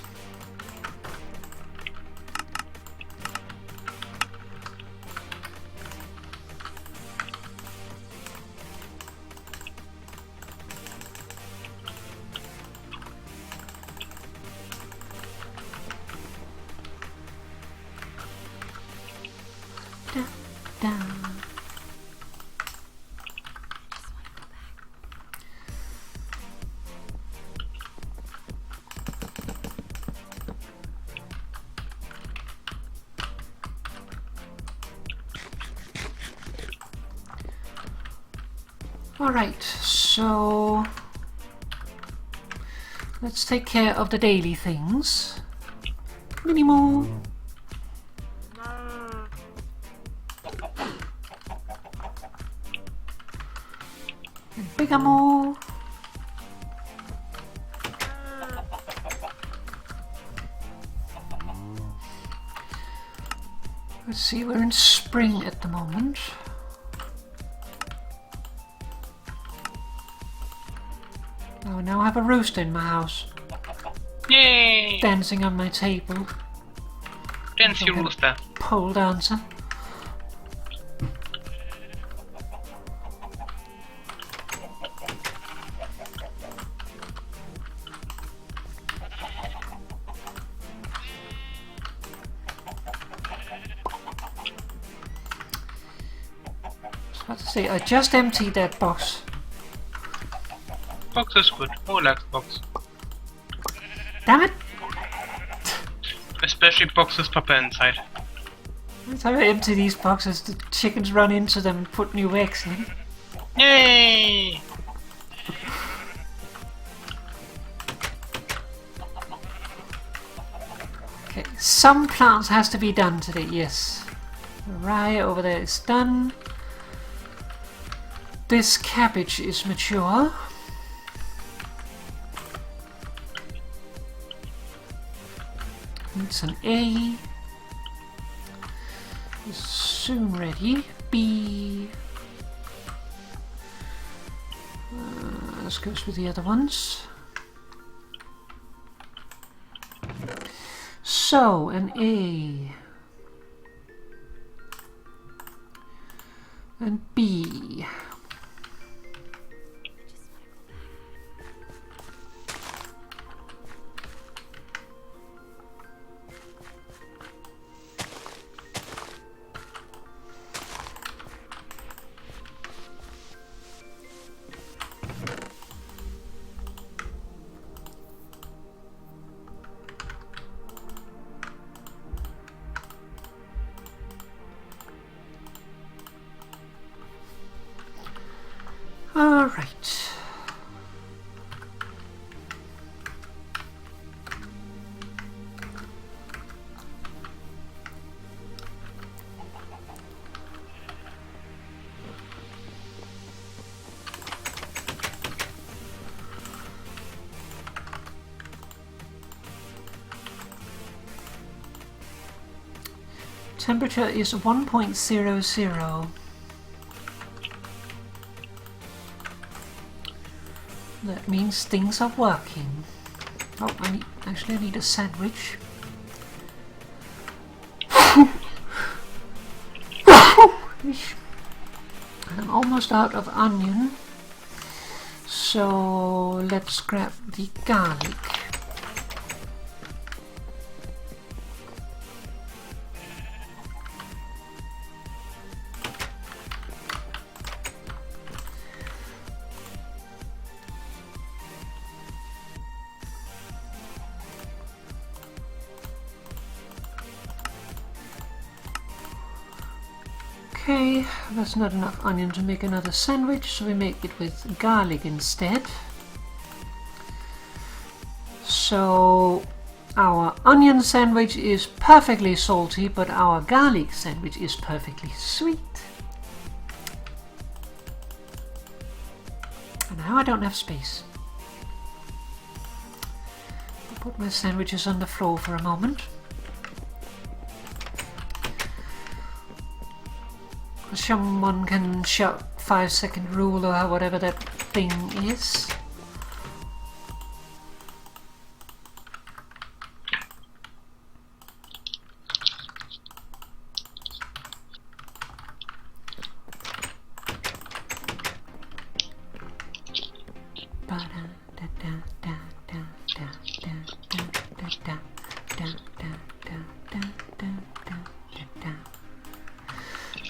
Alright, so let's take care of the daily things. Minimo. And bigamo. Let's see, we're in spring at the moment. Oh, now I have a rooster in my house. Yay! Dancing on my table. Dance, you rooster. Pole dancer. I was about to say, I just emptied that box. Box is good. Who likes box? Damn it! Especially boxes proper inside. Every time I empty these boxes, the chickens run into them and put new eggs in. Yay! Okay, some plants has to be done today, yes. Right over there is done. This cabbage is mature. It's an A. It's soon ready. B. This goes with the other ones. So, an A. And B. All right. Temperature is 1.00. That means things are working. Oh, I need a sandwich. And I'm almost out of onion. So let's grab the garlic. Okay, that's not enough onion to make another sandwich, so we make it with garlic instead. So our onion sandwich is perfectly salty, but our garlic sandwich is perfectly sweet. And now I don't have space. I'll put my sandwiches on the floor for a moment. Someone can shout 5-second rule or whatever that thing is.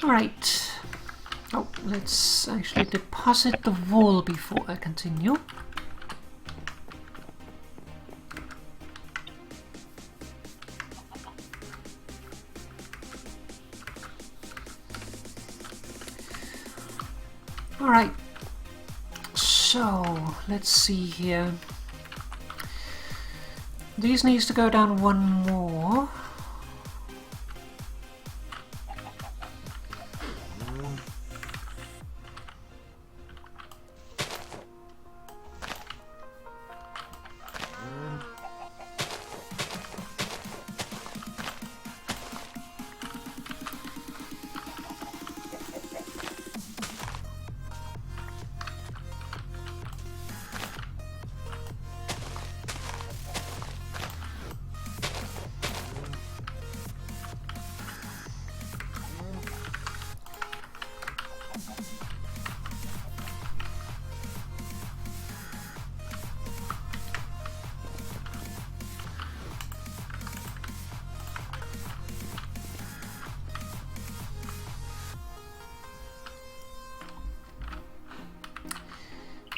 Alright, oh, let's actually deposit the wool before I continue. Alright, so let's see here. These needs to go down one more.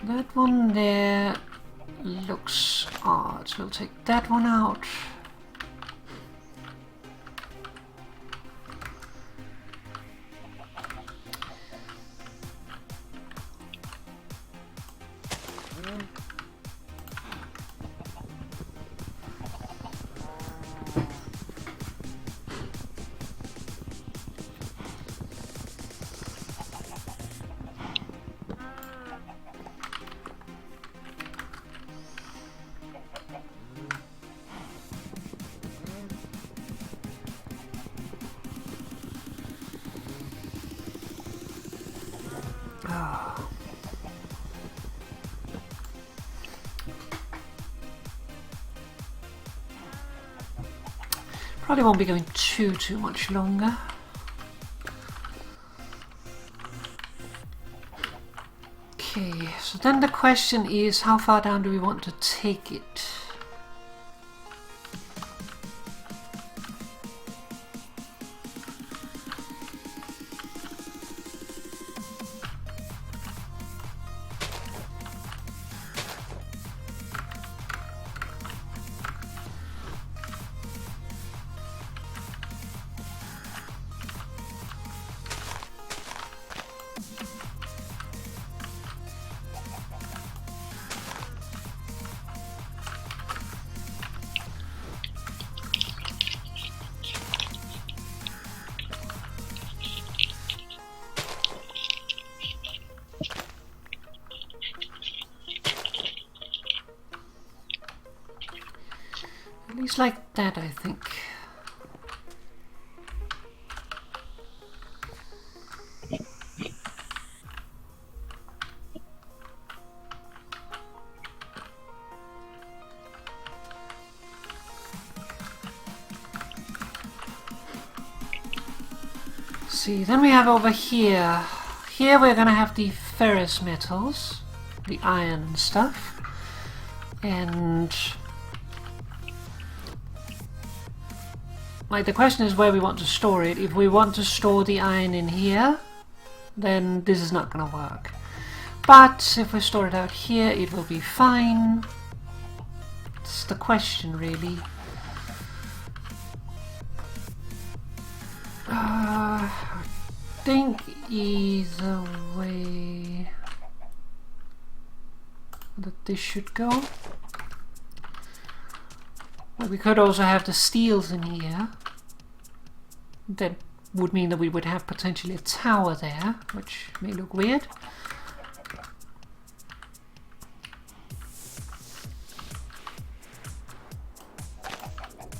That one there looks odd, so we'll take that one out. Probably won't be going too much longer. Okay, so then the question is, how far down do we want to take it? looks like that, I think. See, then we have over here. Here we're gonna have the ferrous metals, the iron and stuff, and like the question is where we want to store it. If we want to store the iron in here, then this is not gonna work. But if we store it out here, it will be fine. It's the question, really. I think either way that this should go. Well, we could also have the steels in here. That would mean that we would have potentially a tower there, which may look weird.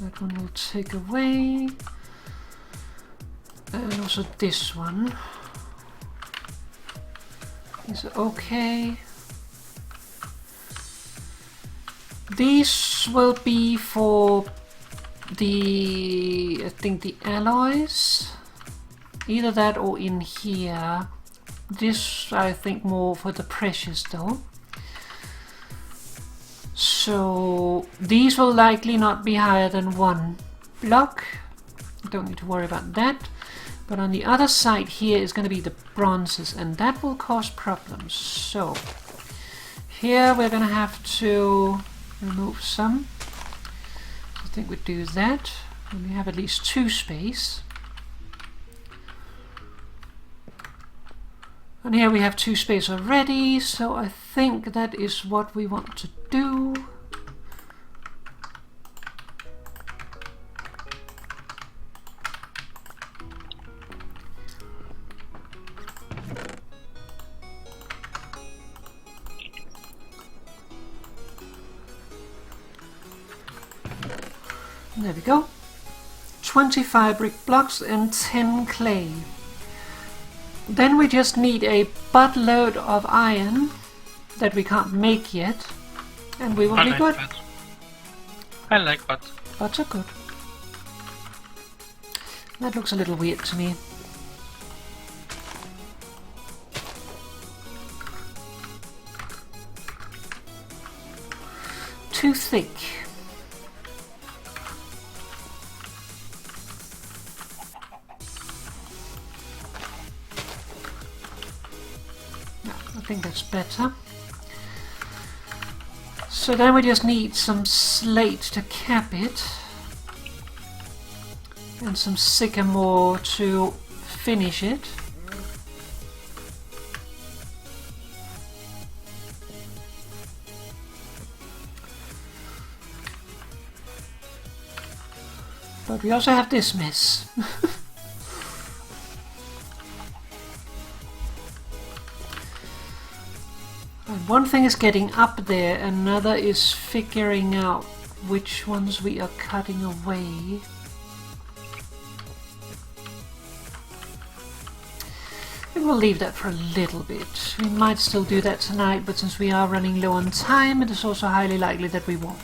That one will take away. And also this one is okay. These will be for the, I think, the alloys. Either that or in here. This, I think, more for the precious though. So these will likely not be higher than 1 block. Don't need to worry about that. But on the other side here is going to be the bronzes, and that will cause problems. So here we're going to have to remove some. I think we do that. And we have at least 2 space. And here we have 2 space already, so I think that is what we want to do. There we go. 25 brick blocks and 10 clay. Then we just need a buttload of iron that we can't make yet, and we will be good. Butts. I like butts. Butts are good. That looks a little weird to me. Too thick. I think that's better. So then we just need some slate to cap it and some sycamore to finish it. But we also have this mess. And one thing is getting up there, another is figuring out which ones we are cutting away. We will leave that for a little bit. We might still do that tonight, but since we are running low on time, it is also highly likely that we won't.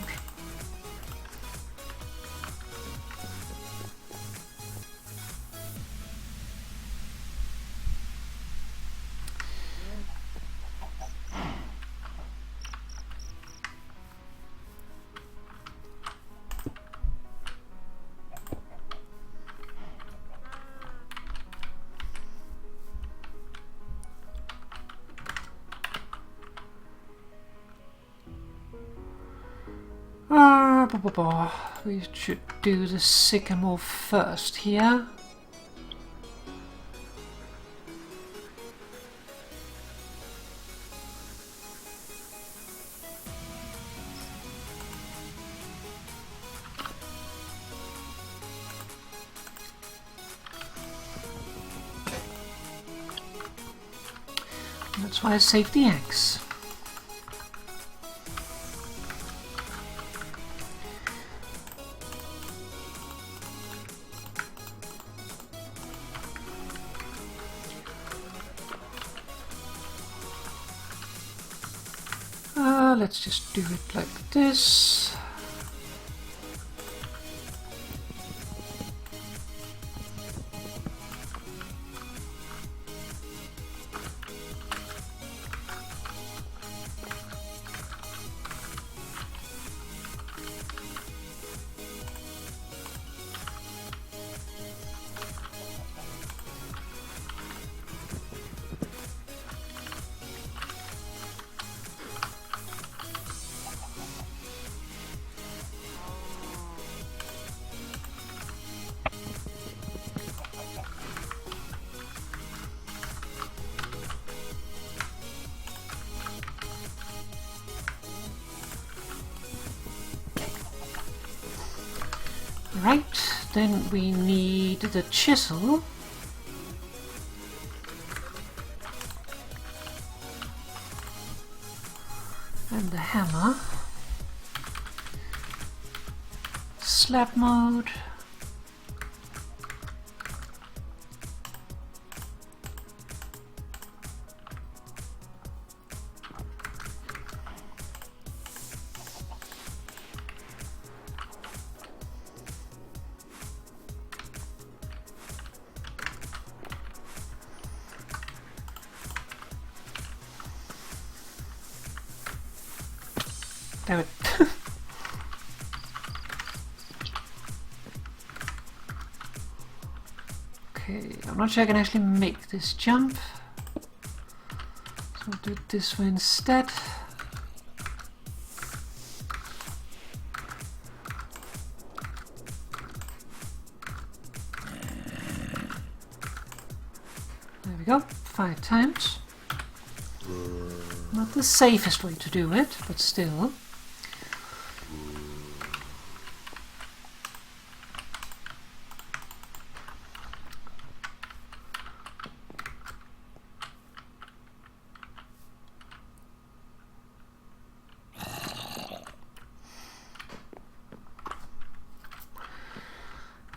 We should do the sycamore first here. That's why I saved the axe. let's just do it like this. Right, then we need the chisel. And the hammer. Slab mode. Damn it. Okay, I'm not sure I can actually make this jump. So I'll do it this way instead. There we go, 5 times. Not the safest way to do it, but still.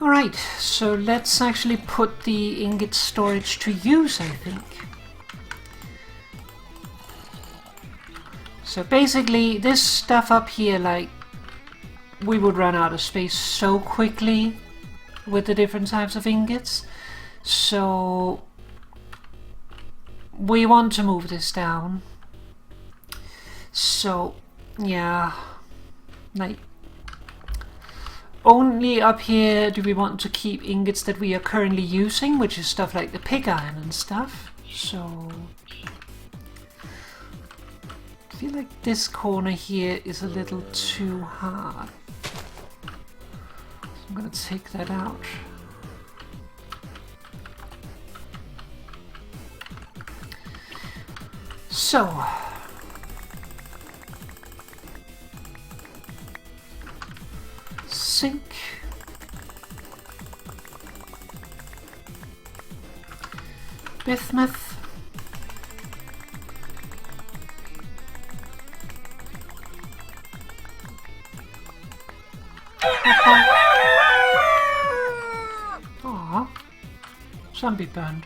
Alright, so let's actually put the ingot storage to use, I think. So basically, this stuff up here, like, we would run out of space so quickly with the different types of ingots. So we want to move this down. So, yeah, like, only up here do we want to keep ingots that we are currently using, which is stuff like the pig iron and stuff. So I feel like this corner here is a little too hard. So I'm gonna take that out. So sink. Bismuth. Aww. Zombie burned.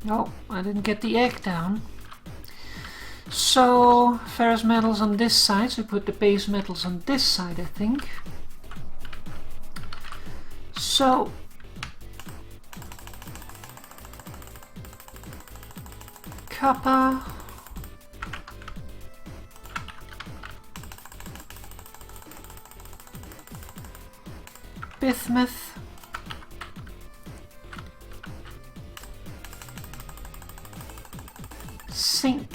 No, I didn't get the egg down. So, ferrous metals on this side, so we put the base metals on this side, I think. So, copper, bismuth, zinc.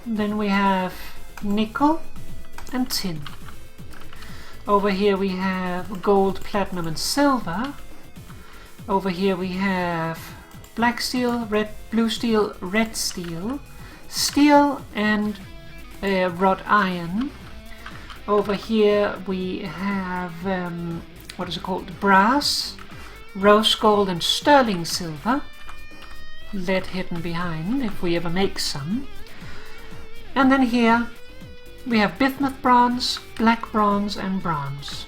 Then we have nickel and tin. Over here we have gold, platinum and silver. Over here we have black steel, blue steel, red steel, steel and wrought iron. Over here we have, what is it called, brass, rose gold and sterling silver. Lead hidden behind if we ever make some. And then here we have bismuth bronze, black bronze and bronze.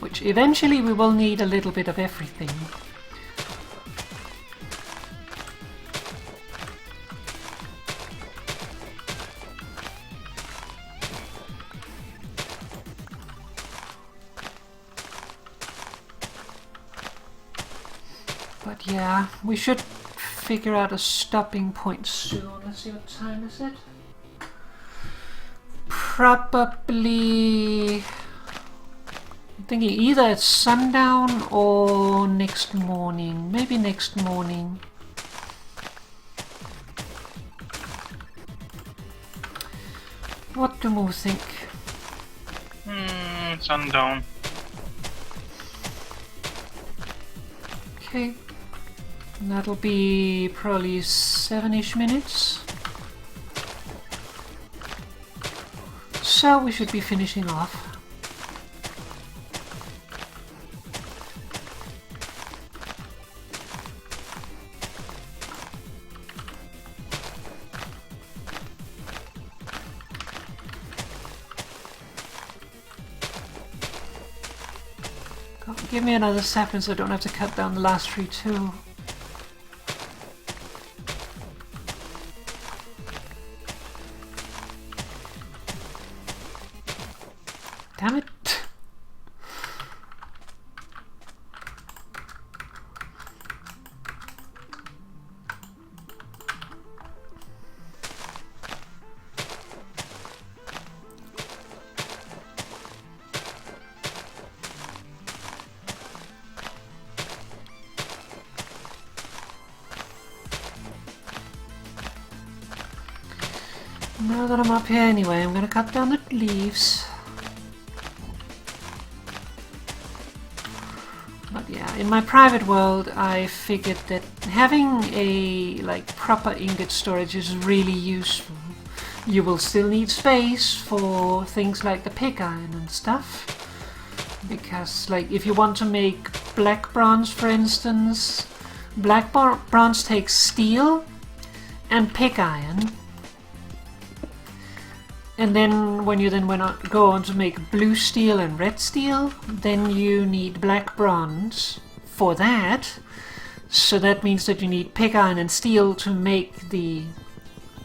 which eventually we will need a little bit of everything. But yeah, we should figure out a stopping point soon. Let's see, what time is it? Probably... I'm thinking either at sundown or next morning. Maybe next morning. What do Moo think? Sundown. Okay. That'll be probably 7-ish minutes. So we should be finishing off. God, give me another sapling so I don't have to cut down the last tree too. Damn it. Now that I'm up here anyway, I'm gonna cut down the leaves. But yeah, in my private world I figured that having a proper ingot storage is really useful. You will still need space for things like the pig iron and stuff. Because if you want to make black bronze, for instance, black bronze takes steel and pig iron. And then when you go on to make blue steel and red steel, then you need black bronze for that. So that means that you need pig iron and steel to make the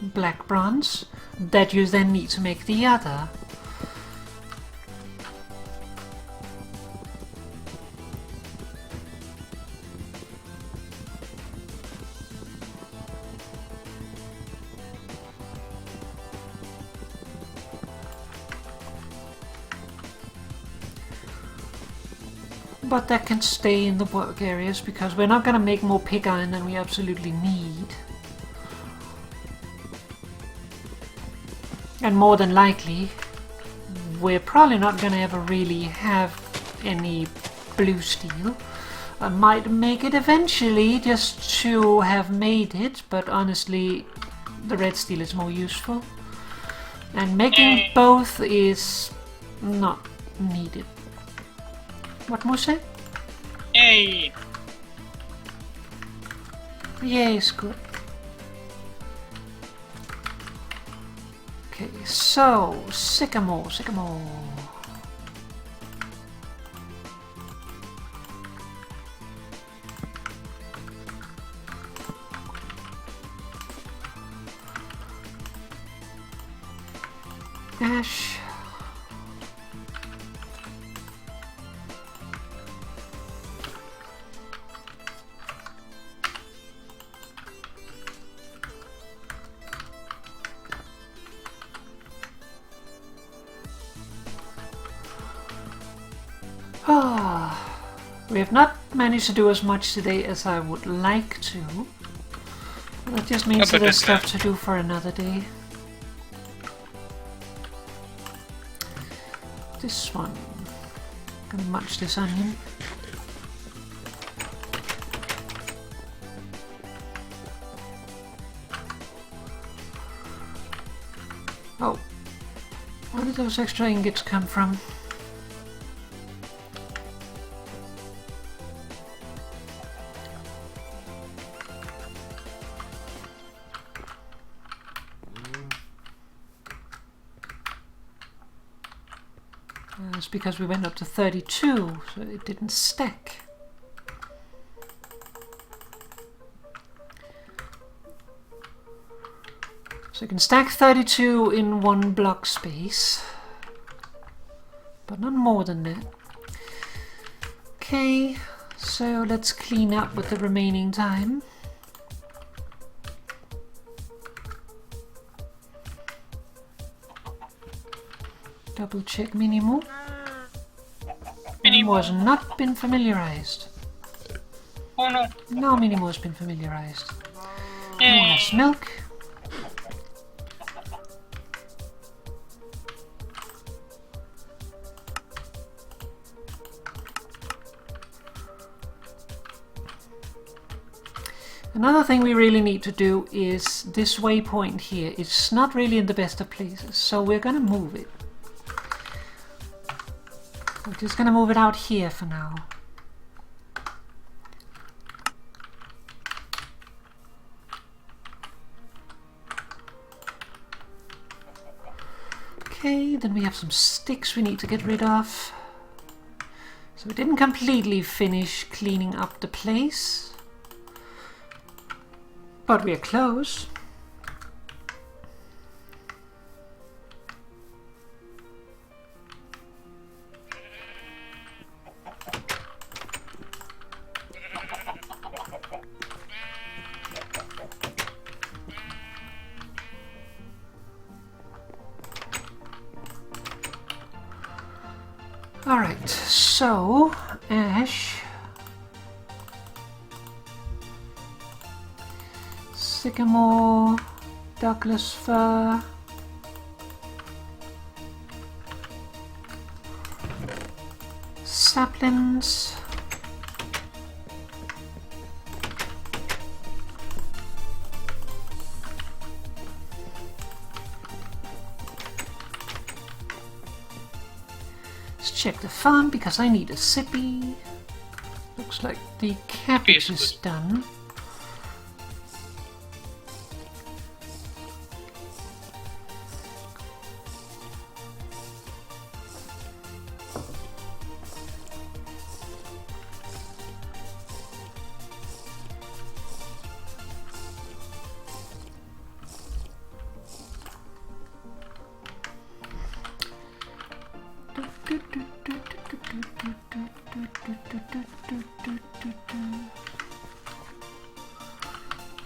black bronze, that you then need to make the other. But that can stay in the work areas because we're not going to make more pig iron than we absolutely need. And more than likely, we're probably not going to ever really have any blue steel. I might make it eventually just to have made it, but honestly, the red steel is more useful. And making both is not needed. What more say? Yay! Yes, good. Okay, so sycamore. Ash. We have not managed to do as much today as I would like to. That just means that there's stuff to do for another day. This one. Gonna munch this onion. Oh. Where did those extra ingots come from? It's because we went up to 32, so it didn't stack. So you can stack 32 in one block space, but not more than that. Okay, so let's clean up with the remaining time. Double check Minimo. Minimo has not been familiarized. Oh no. No, Minimo has been familiarized. Yay. Nice milk. Another thing we really need to do is this waypoint here. It's not really in the best of places, so we're gonna move it. We're just gonna move it out here for now. Okay, then we have some sticks we need to get rid of. So we didn't completely finish cleaning up the place, but we are close. Alright, so ash, sycamore, Douglas fir, saplings, check the farm because I need a sippy. Looks like the cabbage is done.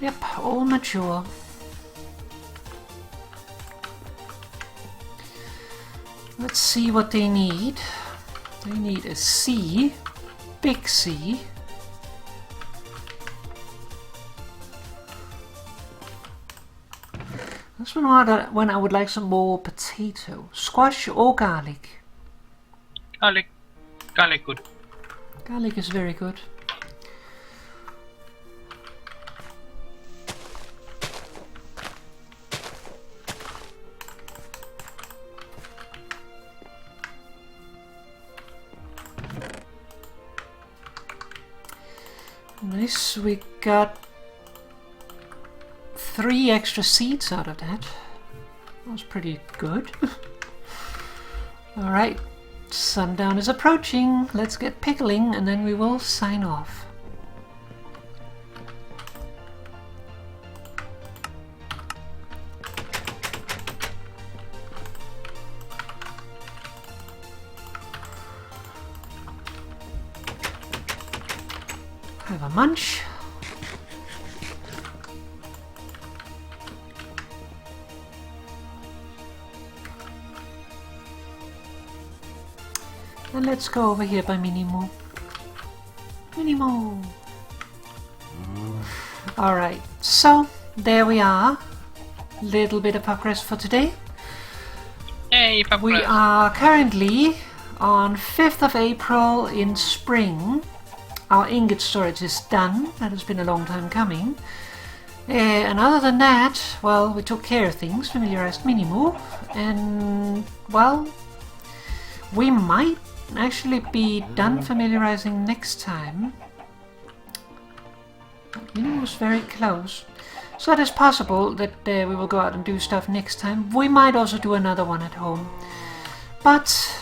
Yep, all mature. Let's see what they need. They need a C, big C. This one when I would like some more potato, squash or garlic. Garlic. Garlic good. Garlic is very good. Nice, we got 3 extra seeds out of that. That was pretty good. Alright, sundown is approaching. Let's get pickling and then we will sign off. Have a munch. And let's go over here by Minimo. Minimo! Alright, so there we are. Little bit of progress for today. Yay, progress. We are currently on 5th of April in spring. Our ingot storage is done. That has been a long time coming. And other than that, well, we took care of things, familiarized Minimo, and, well, we might actually be done familiarizing next time. Minimo was very close. So it is possible that we will go out and do stuff next time. We might also do another one at home. But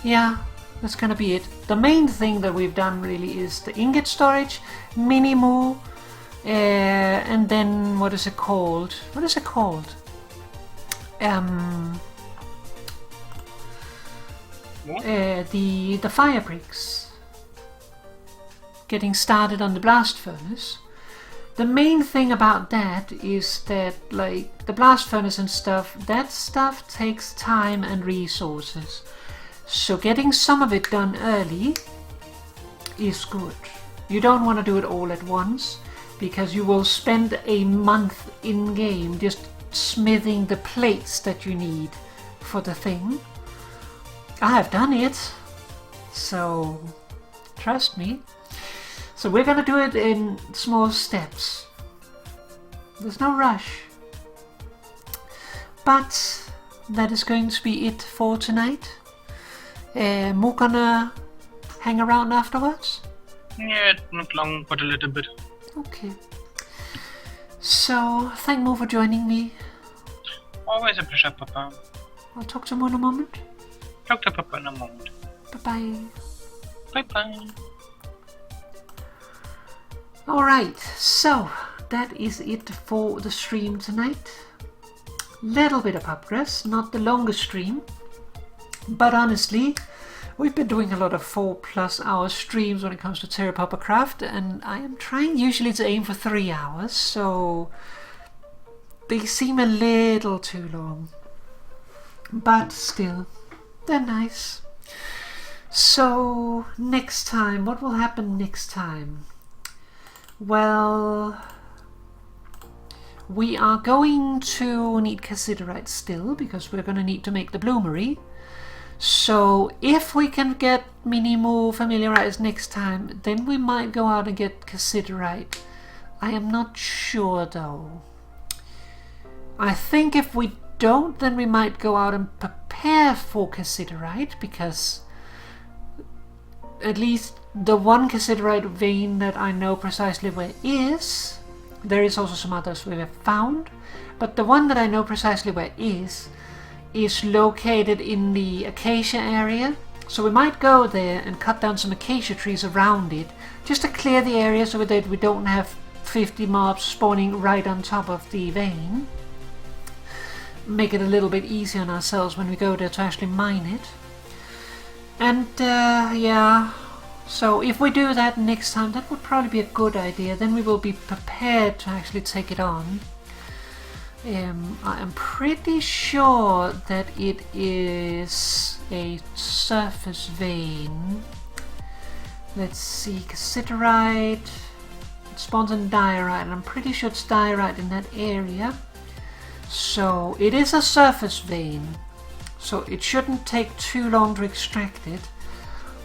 yeah, that's gonna be it. The main thing that we've done really is the ingot storage, mini moo, and then what is it called? What is it called? The fire bricks. Getting started on the blast furnace. The main thing about that is that, like, the blast furnace and stuff, that stuff takes time and resources. So getting some of it done early is good. You don't want to do it all at once, because you will spend a month in game just smithing the plates that you need for the thing. I have done it, so trust me. So we're gonna do it in small steps. There's no rush. But that is going to be it for tonight. Mo gonna hang around afterwards? Yeah, not long, but a little bit. Okay. So, thank Mo for joining me. Always a pleasure, Papa. I'll talk to Mo in a moment. Talk to Papa in a moment. Bye-bye. Bye-bye. Alright, so that is it for the stream tonight. Little bit of progress, not the longest stream, but honestly, we've been doing a lot of 4+ hour streams when it comes to Terrapuppercraft, and I am trying usually to aim for 3 hours, so they seem a little too long, but still, they're nice. So next time, what will happen next time? Well, we are going to need cassiterite still, because we're going to need to make the bloomery. So if we can get Minimo familiarized next time, then we might go out and get cassiterite. I am not sure though. I think if we don't, then we might go out and prepare for cassiterite, because at least the one cassiterite vein that I know precisely where is, there is also some others we have found, but the one that I know precisely where is located in the acacia area. So we might go there and cut down some acacia trees around it, just to clear the area so that we don't have 50 mobs spawning right on top of the vein. Make it a little bit easier on ourselves when we go there to actually mine it. And yeah, so if we do that next time, that would probably be a good idea. Then we will be prepared to actually take it on. I am pretty sure that it is a surface vein. Let's see, cassiterite, it spawns in diorite, and I'm pretty sure it's diorite in that area. So it is a surface vein, so it shouldn't take too long to extract it.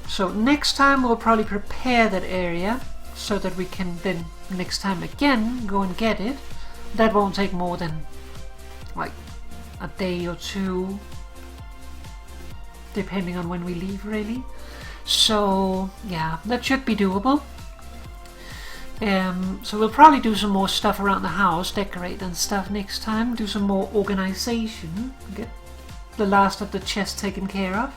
So next time we'll probably prepare that area so that we can then next time again go and get it. That won't take more than like a day or two, depending on when we leave really. So yeah, that should be doable. So we'll probably do some more stuff around the house, decorate and stuff next time, do some more organization, get the last of the chest taken care of.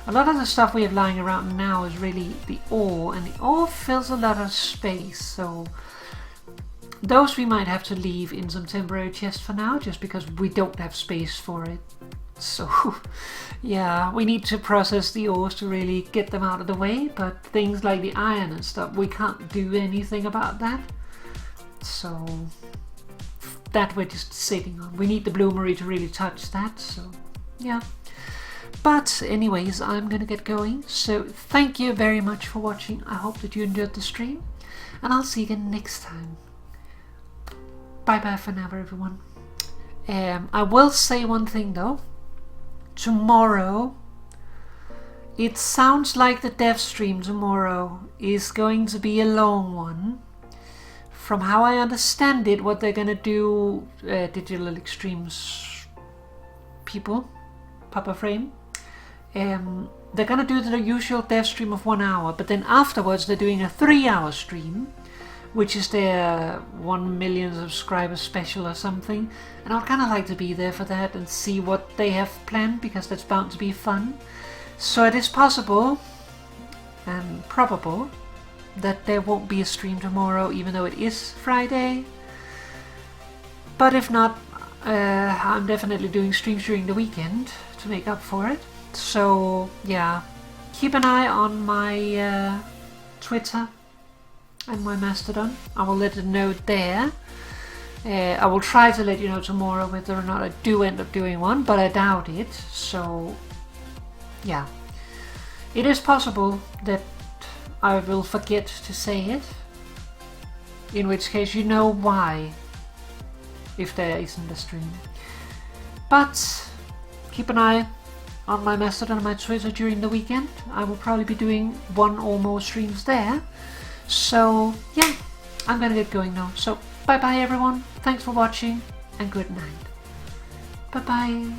A lot of the stuff we have lying around now is really the ore, and the ore fills a lot of space, so those we might have to leave in some temporary chests for now, just because we don't have space for it. So yeah, we need to process the ores to really get them out of the way, but things like the iron and stuff, we can't do anything about that. So that we're just sitting on. We need the bloomery to really touch that, so yeah. But anyways, I'm gonna get going, so thank you very much for watching. I hope that you enjoyed the stream, and I'll see you again next time. Bye bye for now, everyone. I will say one thing though. Tomorrow, it sounds like the dev stream tomorrow is going to be a long one. From how I understand it, what they're gonna do, Digital Extremes people, Papa Frame, they're gonna do the usual dev stream of 1 hour, but then afterwards they're doing a 3-hour stream, which is their 1 million subscriber special or something, and I'd kind of like to be there for that and see what they have planned, because that's bound to be fun. So it is possible and probable that there won't be a stream tomorrow, even though it is Friday. But if not, I'm definitely doing streams during the weekend to make up for it. So yeah, keep an eye on my Twitter and my Mastodon. I will let it know there. I will try to let you know tomorrow whether or not I do end up doing one, but I doubt it. So yeah, it is possible that I will forget to say it, in which case you know why if there isn't a stream. But keep an eye on my Mastodon and my Twitter during the weekend. I will probably be doing one or more streams there. So yeah, I'm gonna get going now. So bye bye everyone, thanks for watching and good night. Bye bye.